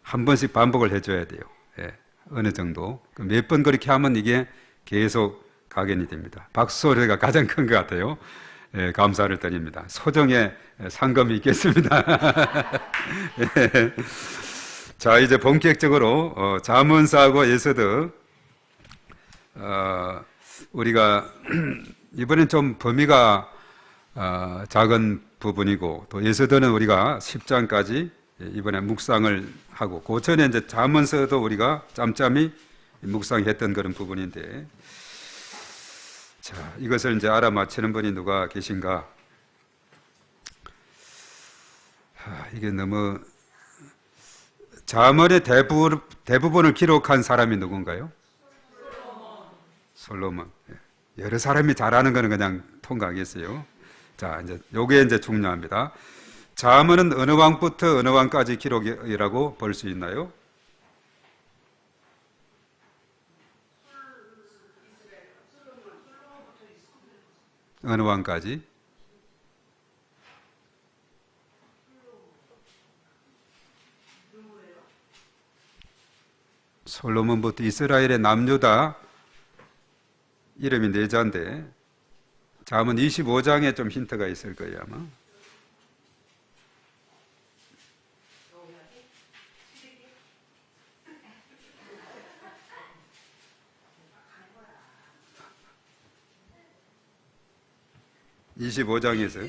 한 번씩 반복을 해줘야 돼요. 예, 어느 정도. 몇 번 그렇게 하면 이게 계속 각인이 됩니다. 박수 소리가 가장 큰 것 같아요. 예, 감사를 드립니다. 소정의 상금이 있겠습니다. 예. 자, 이제 본격적으로 잠언사하고 에스더 우리가 이번엔 좀 범위가 작은 부분이고 또 에스더는 우리가 10장까지 이번에 묵상을 하고 그 전에 이제 잠언서도 우리가 짬짬이 묵상했던 그런 부분인데 자, 이것을 이제 알아맞히는 분이 누가 계신가? 이게 너무 잠언의 대부분을 기록한 사람이 누군가요? 솔로몬. 여러 사람이 잘하는 거는 그냥 통과하겠어요. 자, 이제 요게 이제 중요합니다. 잠언은 어느 왕부터 어느 왕까지 기록이라고 볼 수 있나요? 어느 왕까지? 솔로몬부터 이스라엘의 남유다 이름이 네 자인데 잠언 25장에 좀 힌트가 있을 거예요 아마. (25장에서)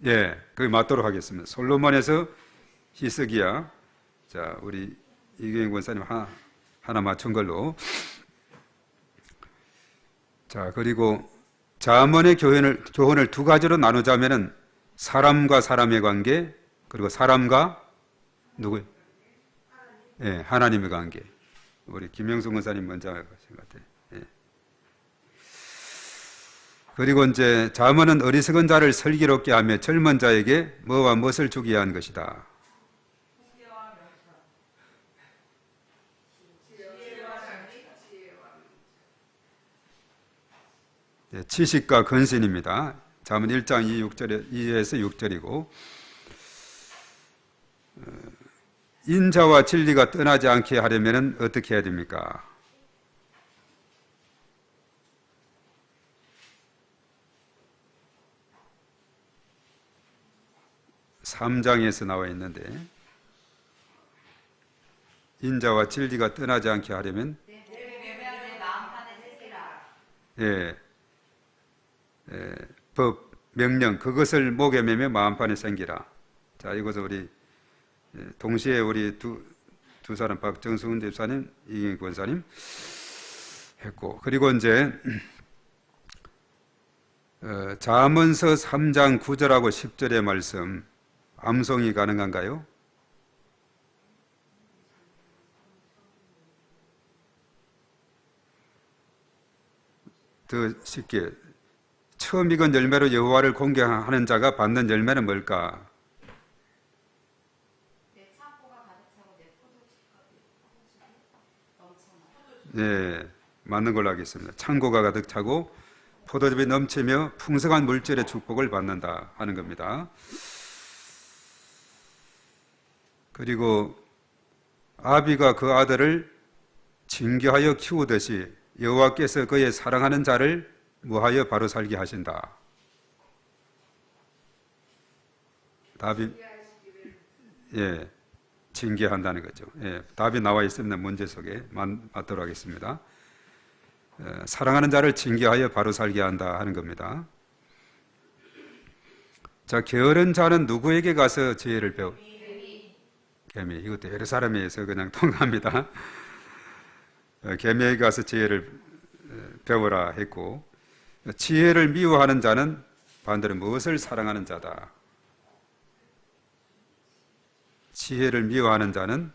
예, 그게 맞도록 하겠습니다. 솔로몬에서 히스기야. 자, 우리 이경영 권사님 하나 맞춘 걸로. 자, 그리고 잠언의 교훈을 두 가지로 나누자면은 사람과 사람의 관계, 그리고 사람과 누구? 예, 하나님의 관계. 우리 김영수 권사님 먼저 하신 것 같아요. 예. 그리고 이제 잠언은 어리석은 자를 슬기롭게 하며 젊은 자에게 뭐와 무엇을 주게 한 것이다. 네, 지식과 근신입니다. 잠언 1장 2에서 6절이고 인자와 진리가 떠나지 않게 하려면 어떻게 해야 됩니까? (3장에서) 나와 있는데 인자와 진리가 떠나지 않게 하려면 예, 법, 명령 그것을 목에 매며 마음판에 생기라. 자, 이것을 우리 동시에 우리 두 사람 박정수훈 집사님, 이경희 권사님 했고 그리고 이제 잠언서 3장 9절하고 10절의 말씀 암송이 가능한가요? 더 쉽게 처음 익은 열매로 여호와를 공경하는 자가 받는 열매는 뭘까? 네, 맞는 걸로 하겠습니다. 창고가 가득 차고 포도즙이 넘치며 풍성한 물질의 축복을 받는다 하는 겁니다. 그리고 아비가 그 아들을 징계하여 키우듯이 여호와께서 그의 사랑하는 자를 무하여 바로 살게 하신다. 답이 예, 징계한다는 거죠. 예, 답이 나와 있습니다. 문제 속에 맞도록 하겠습니다. 사랑하는 자를 징계하여 바로 살게 한다 하는 겁니다. 자, 게으른 자는 누구에게 가서 지혜를 배우? 개미. 이것도 여러 사람에 의해서 그냥 통합니다. 개미에게 가서 지혜를 배우라 했고 지혜를 미워하는 자는 반대로 무엇을 사랑하는 자다. 지혜를 미워하는 자는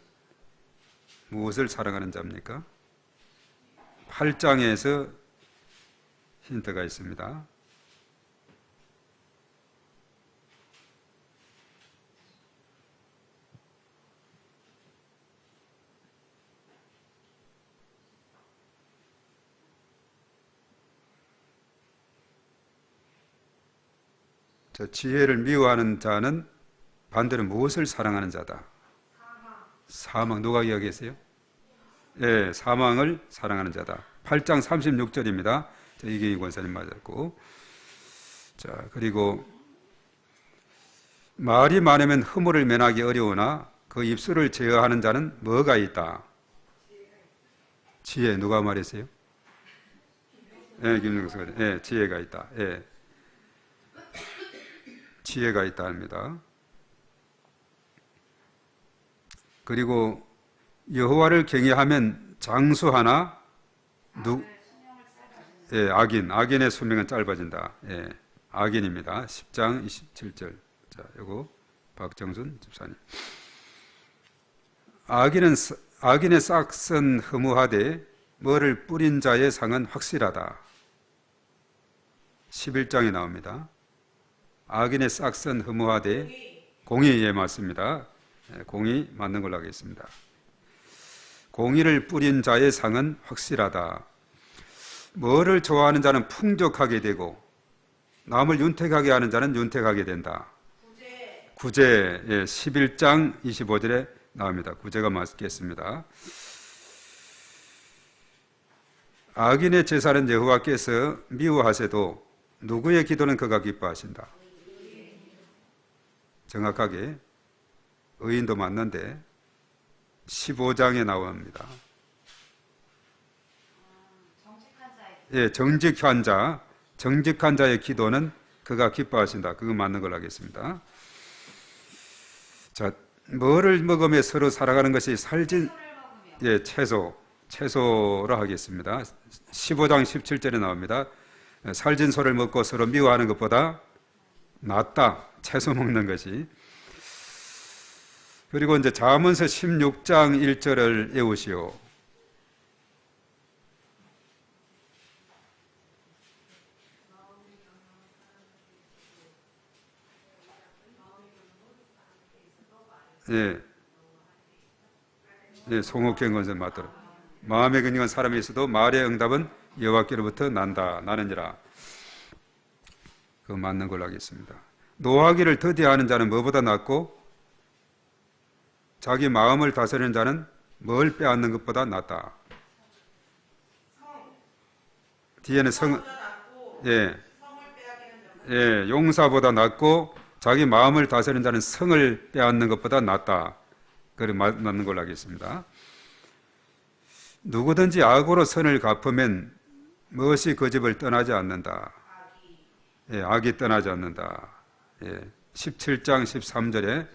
무엇을 사랑하는 자입니까? 8장에서 힌트가 있습니다. 지혜를 미워하는 자는 반대로 무엇을 사랑하는 자다? 사망. 누가 이야기했어요? 예, 사망을 사랑하는 자다. 8장 36절입니다. 이경희 권사님 맞았고. 자, 그리고 말이 많으면 허물을 면하기 어려우나 그 입술을 제어하는 자는 뭐가 있다? 지혜. 누가 말했어요? 예, 김영수. 예, 지혜가 있다. 예. 지혜가 있다 합니다. 그리고 여호와를 경외하면 장수하나 예, 악인의 수명은 짧아진다. 예, 악인입니다. 10장 27절. 자, 요거 박정순 집사님. 악인의 싹은 허무하되 뭐를 뿌린 자의 상은 확실하다. 11장에 나옵니다. 악인의 싹은 허무하되 공의. 예, 맞습니다. 공의 맞는 걸로 하겠습니다. 공의를 뿌린 자의 상은 확실하다. 뭐를 좋아하는 자는 풍족하게 되고 남을 윤택하게 하는 자는 윤택하게 된다. 구제. 예, 11장 25절에 나옵니다. 구제가 맞겠습니다. 악인의 제사는 여호와께서 미워하세도 누구의 기도는 그가 기뻐하신다. 정확하게 의인도 맞는데 15장에 나옵니다. 예, 정직한 자의 기도는 그가 기뻐하신다. 그거 맞는 걸로 하겠습니다. 자, 뭐를 먹으며 서로 살아가는 것이 살진, 예, 채소로 하겠습니다. 15장 17절에 나옵니다. 살진 소를 먹고 서로 미워하는 것보다 낫다. 채소 먹는 것이. 그리고 이제 잠언서 16장 1절을 외우시오. 예. 예, 송옥경 권선 맞도록. 마음에 근육한 사람이 있어도 말의 응답은 여호와께로부터 나느니라. 그거 맞는 걸로 하겠습니다. 노하기를 더디하는 자는 뭐보다 낫고 자기 마음을 다스리는 자는 뭘 빼앗는 것보다 낫다. 뒤에는 예, 용사보다 낫고 자기 마음을 다스리는 자는 성을 빼앗는 것보다 낫다. 그래 맞는 걸로 하겠습니다. 누구든지 악으로 선을 갚으면 무엇이 그 집을 떠나지 않는다. 예, 악이 떠나지 않는다. 예, 17장 13절에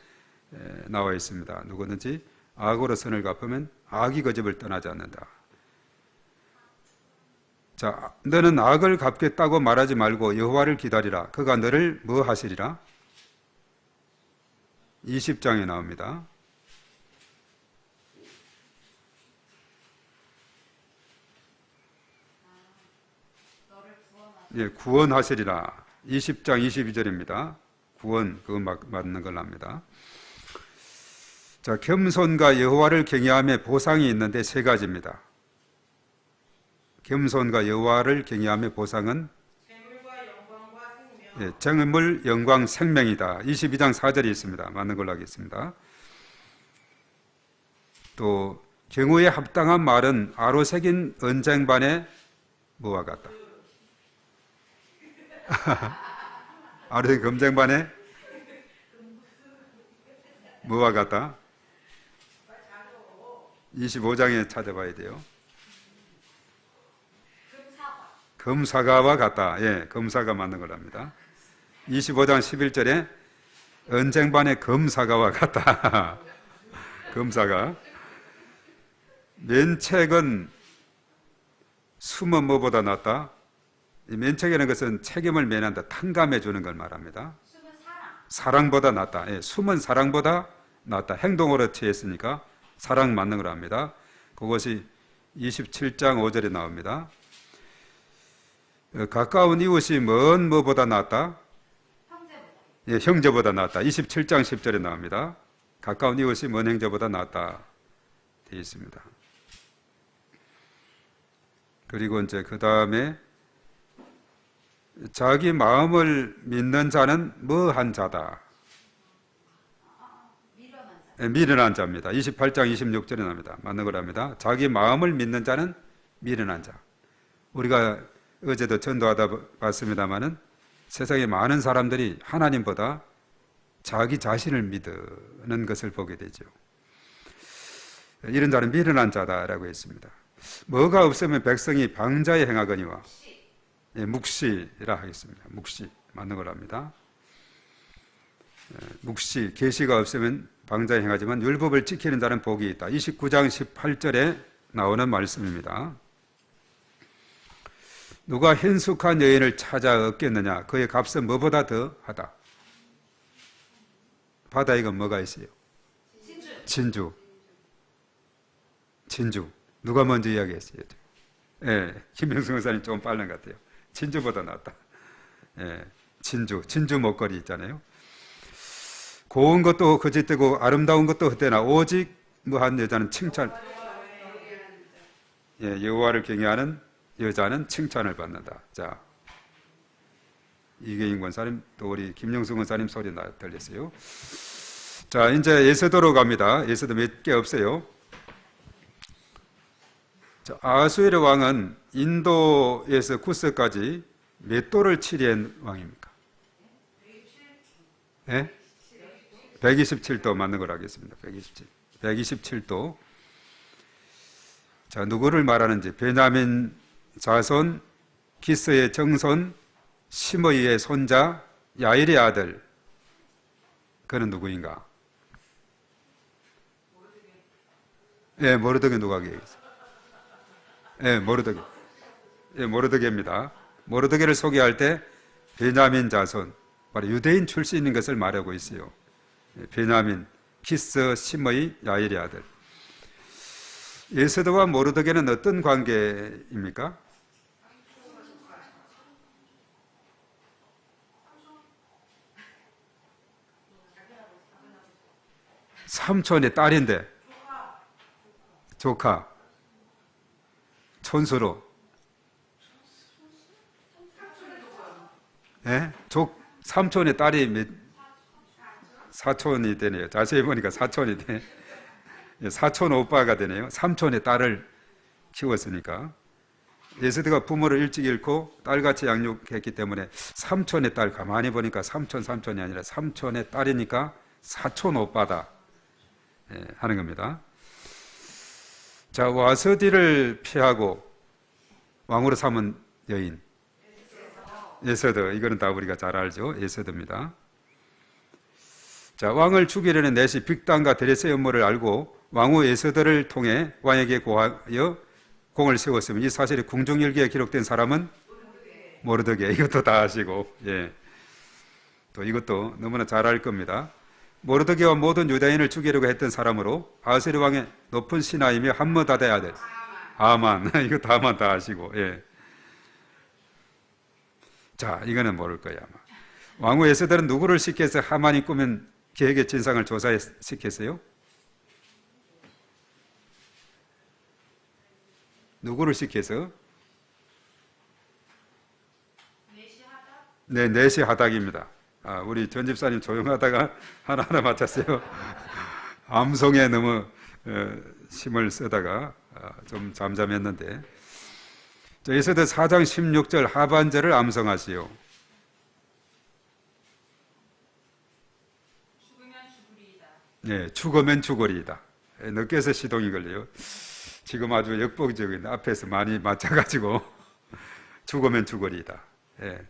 나와 있습니다. 누구든지 악으로 선을 갚으면 악이 그 집을 떠나지 않는다. 자, 너는 악을 갚겠다고 말하지 말고 여호와를 기다리라. 그가 너를 뭐 하시리라? 20장에 나옵니다. 예, 구원하시리라. 20장 22절입니다. 구원, 그거 맞는 걸 합니다. 자, 겸손과 여호와를 경외함에 보상이 있는데 세 가지입니다. 겸손과 여호와를 경외함의 보상은 정물, 영광, 생명이다. 22장 4절이 있습니다. 맞는 걸로 하겠습니다. 또 경우에 합당한 말은 아로새긴 언쟁반에 뭐와 같다? 아로새긴 검쟁반에 뭐와 같다? 25장에 찾아봐야 돼요. 검사가와 같다. 예, 검사가 맞는 거랍니다. 25장 11절에 언쟁반의 검사가와 같다. 검사가. 면책은 숨은 뭐보다 낫다? 이 면책이라는 것은 책임을 면한다. 탕감해 주는 걸 말합니다. 사랑보다 낫다. 예, 숨은 사랑보다 낫다. 행동으로 취했으니까 사랑 맞는 걸 합니다. 그것이 27장 5절에 나옵니다. 가까운 이웃이 먼 뭐보다 낫다? 예, 형제보다 낫다. 27장 10절에 나옵니다. 가까운 이웃이 먼 형제보다 낫다 되어 있습니다. 그리고 이제 그 다음에 자기 마음을 믿는 자는 뭐한 자다. 미련한 자입니다. 28장 26절에 나옵니다. 맞는 거랍니다. 자기 마음을 믿는 자는 미련한 자. 우리가 어제도 전도하다 봤습니다마는 세상에 많은 사람들이 하나님보다 자기 자신을 믿는 것을 보게 되죠. 이런 자는 미련한 자다라고 했습니다. 뭐가 없으면 백성이 방자에 행하거니와, 예, 묵시라 하겠습니다. 묵시 맞는 거랍니다. 묵시, 계시가 없으면 방자에 행하지만 율법을 지키는 자는 복이 있다. 29장 18절에 나오는 말씀입니다. 누가 현숙한 여인을 찾아 얻겠느냐? 그의 값은 뭐보다 더하다. 바다에 이건 뭐가 있어요? 진주. 진주. 누가 먼저 이야기했어요? 예, 김명수 목사님 좀 빠른 것 같아요. 진주보다 낫다. 예, 진주 목걸이 있잖아요. 고운 것도 거짓되고 아름다운 것도 헛되나 오직 뭐한 여자는 칭찬. 예, 여호와를 경외하는 여자는 칭찬을 받는다. 자, 이계인 권사님 또 우리 김영수 권사님 소리 들렸어요. 자, 이제 예서도로 갑니다. 예서도 몇 개 없어요. 자, 아하수에르 왕은 인도에서 구스까지 몇 도를 치리한 왕입니까? 예? 127도 맞는 걸 하겠습니다. 127도. 자, 누구를 말하는지 베냐민 자손, 기스의 정손, 시므이의 손자, 야일의 아들. 그는 누구인가? 예, 모르드게 누가 얘기했어요? 예, 모르드게. 예, 모르드게입니다. 모르드게를 소개할 때 베냐민 자손, 바로 유대인 출신인 것을 말하고 있어요. 베냐민, 키스, 시므이, 야일의 아들. 예서도와 모르드게는 어떤 관계입니까? 삼촌의 딸인데, 조카, 촌수로. 예? 삼촌의 딸이 사촌이 되네요. 자세히 보니까 사촌이 돼. 사촌 오빠가 되네요. 삼촌의 딸을 키웠으니까. 예서도가 부모를 일찍 잃고 딸같이 양육했기 때문에 삼촌의 딸, 가만히 보니까 삼촌이 아니라 삼촌의 딸이니까 사촌 오빠다 하는 겁니다. 자, 와서디를 피하고 왕으로 삼은 여인 예서도, 이거는 다 우리가 잘 알죠. 예서도입니다. 자, 왕을 죽이려는 넷이 빅단과 데레스의 음모를 알고 왕후 예서도를 통해 왕에게 고하여 공을 세웠으면 이 사실이 궁중일기에 기록된 사람은 모르드게. 이것도 다 아시고, 예. 또 이것도 너무나 잘 알 겁니다. 모르드게와 모든 유다인을 죽이려고 했던 사람으로 아하수에르 왕의 높은 신하이며 함므다다의 아들 하만. 이것도 하만 다 아시고, 예. 자, 이거는 모를 거예요 아마. 왕후 예서도는 누구를 시켜서 하만이 꾸민 계획의 진상을 조사시켰어요? 누구를 시켜서? 네, 넷이 하닥입니다. 아, 우리 전 집사님 조용하다가 하나하나 맞췄어요. 암송에 너무 힘을 쓰다가 좀 잠잠했는데. 예서도 4장 16절 하반절을 암송하시오. 네, 죽으면 죽으리이다. 늦게서 시동이 걸려요. 지금 아주 역복적인 앞에서 많이 맞춰가지고 죽으면 죽으리이다. 예.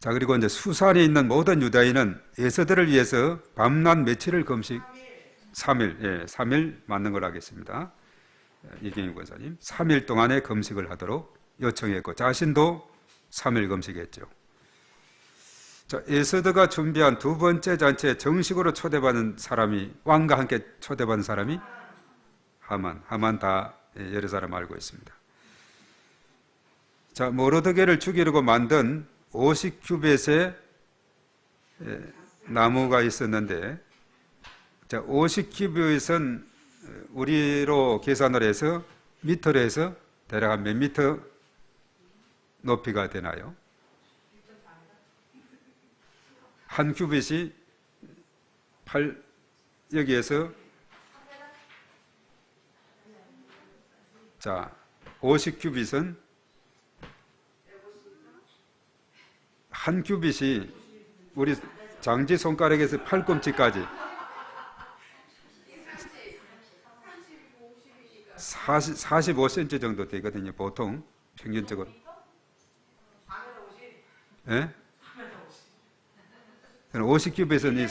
자, 그리고 이제 수산에 있는 모든 유다인은 예서들을 위해서 밤낮 며칠을 금식 3일, 예, 3일 맞는 걸 하겠습니다. 이경희 권사님 3일 동안의 금식을 하도록 요청했고 자신도 3일 금식했죠. 자, 예서드가 준비한 두 번째 잔치에 정식으로 초대받은 사람이, 왕과 함께 초대받은 사람이 하만 다 여러 사람 알고 있습니다. 자, 모르드게를 죽이려고 만든 50규빗의 나무가 있었는데, 자, 50규빗은 우리로 계산을 해서 미터로 해서 대략 한 몇 미터 높이가 되나요? 한 규빗이 여기에서 자, 50규빗은 한 규빗이 우리 장지 손가락에서 팔꿈치까지 45cm 정도 되거든요. 보통 평균적으로. 예? 50규빗은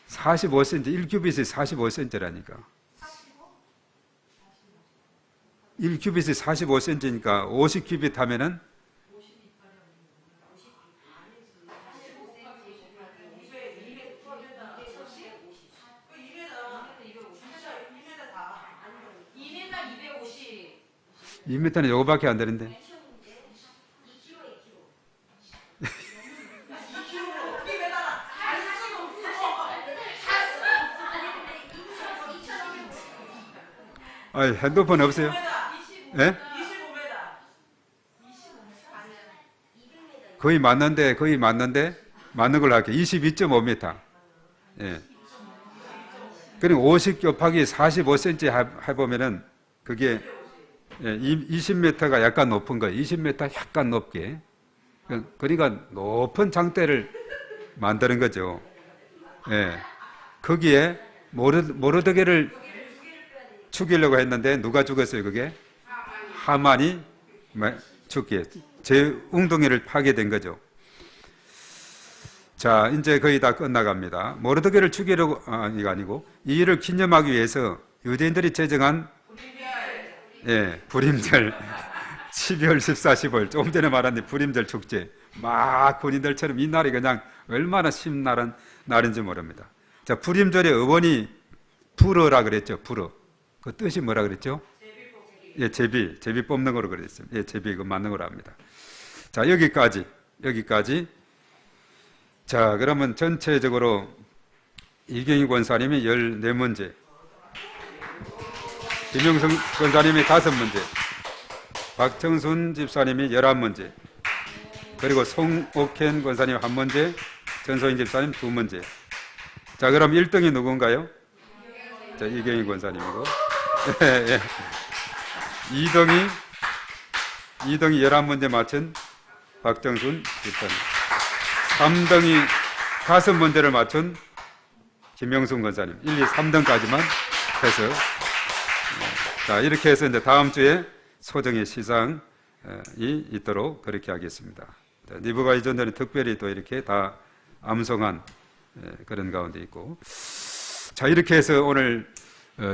45cm, 1규빗이 45cm라니까. 1규빗이 45cm니까 50규빗 하면은 이 미터는 요거밖에 안 되는데. 아니, 핸드폰 없어요? 예? 거의 맞는데 맞는 걸로 할게요. 22.5m. 예. 그리고 50 곱하기 45cm 해보면은 그게 20m가 약간 높은 거예요. 20m 약간 높게. 그러니까 높은 장대를 만드는 거죠. 예. 거기에 모르드게를 죽이려고 했는데 누가 죽었어요? 그게 하만이 죽게 제 웅덩이를 파게 된 거죠. 자, 이제 거의 다 끝나갑니다. 모르드게를 죽이려고 이거 아니고 이 일을 기념하기 위해서 유대인들이 제정한 불임절 12월 14, 15일 조금 전에 말한 불임절 축제 막 군인들처럼 이 날이 그냥 얼마나 심날한 날인지 모릅니다. 자, 불임절의 어원이 불어라 그랬죠. 불어. 그 뜻이 뭐라 그랬죠? 예, 제비 뽑는 거로 그랬어요. 예, 제비 그 맞는 거로 합니다. 자, 여기까지. 자, 그러면 전체적으로 이경희 권사님이 14문제, 김영성 권사님이 5문제, 박정순 집사님이 11문제, 그리고 송옥현 권사님 1문제, 전소인 집사님 2문제. 자, 그럼 1등이 누군가요? 자, 이경희 권사님이고, 예. 2등이 11문제 맞춘 박정순 집사님, 3등이 5문제를 맞춘 김영순 권사님, 1, 2, 3등까지만 해서, 자, 이렇게 해서 이제 다음 주에 소정의 시상이 있도록 그렇게 하겠습니다. 니부가 이전에는 특별히 또 이렇게 다 암송한 그런 가운데 있고, 자, 이렇게 해서 오늘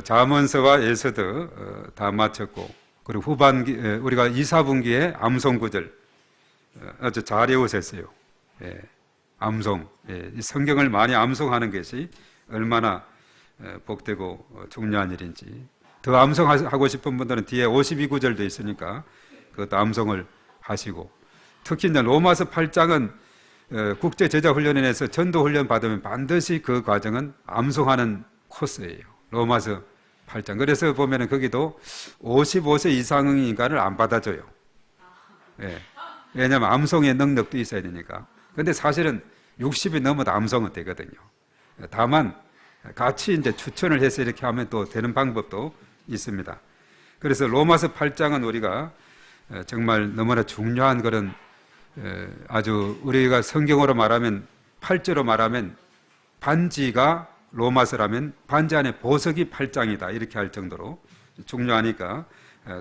잠언서와 에서드 다 마쳤고, 그리고 후반기 우리가 2, 4분기에 암송 구절 아주 잘 외우셨어요. 암송, 이 성경을 많이 암송하는 것이 얼마나 복되고 중요한 일인지. 더 암송하고 싶은 분들은 뒤에 52구절도 있으니까 그것도 암송을 하시고, 특히 이제 로마서 8장은 국제 제자 훈련원에서 전도 훈련 받으면 반드시 그 과정은 암송하는 코스예요. 로마서 8장. 그래서 보면은 거기도 55세 이상인가를 안 받아줘요. 예. 왜냐하면 암송의 능력도 있어야 되니까. 근데 사실은 60이 넘어도 암송은 되거든요. 다만 같이 이제 추천을 해서 이렇게 하면 또 되는 방법도 있습니다. 그래서 로마서 8장은 우리가 정말 너무나 중요한 그런 아주 우리가 성경으로 말하면 8절로 말하면 반지가 로마서라면 반지 안에 보석이 8장이다 이렇게 할 정도로 중요하니까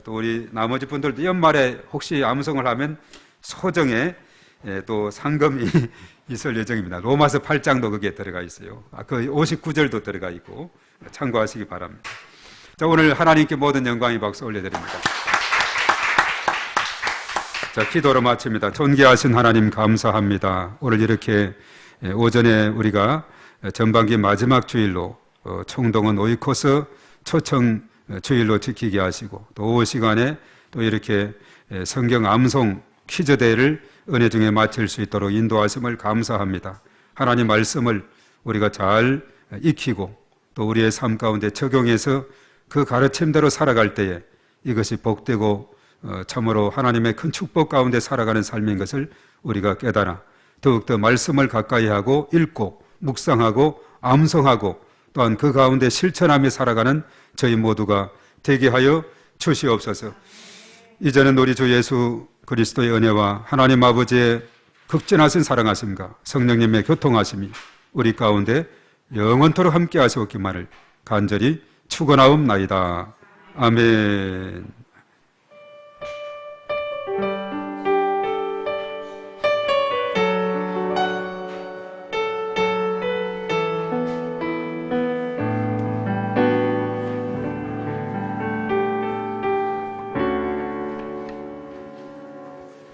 또 우리 나머지 분들도 연말에 혹시 암송을 하면 소정에 또 상금이 있을 예정입니다. 로마서 8장도 거기에 들어가 있어요. 그 59절도 들어가 있고 참고하시기 바랍니다. 자, 오늘 하나님께 모든 영광의 박수 올려드립니다. 자, 기도로 마칩니다. 존귀하신 하나님 감사합니다. 오늘 이렇게 오전에 우리가 전반기 마지막 주일로 총동원 오이코스 초청 주일로 지키게 하시고 또 오후 시간에 또 이렇게 성경 암송 퀴즈 대회를 은혜 중에 마칠 수 있도록 인도하심을 감사합니다. 하나님 말씀을 우리가 잘 익히고 또 우리의 삶 가운데 적용해서 그 가르침대로 살아갈 때에 이것이 복되고 참으로 하나님의 큰 축복 가운데 살아가는 삶인 것을 우리가 깨달아 더욱더 말씀을 가까이 하고 읽고 묵상하고 암송하고 또한 그 가운데 실천하며 살아가는 저희 모두가 되게 하여 주시옵소서. 이제는 우리 주 예수 그리스도의 은혜와 하나님 아버지의 극진하신 사랑하심과 성령님의 교통하심이 우리 가운데 영원토록 함께 하시옵기만을 간절히 축원하옵나이다. 아멘.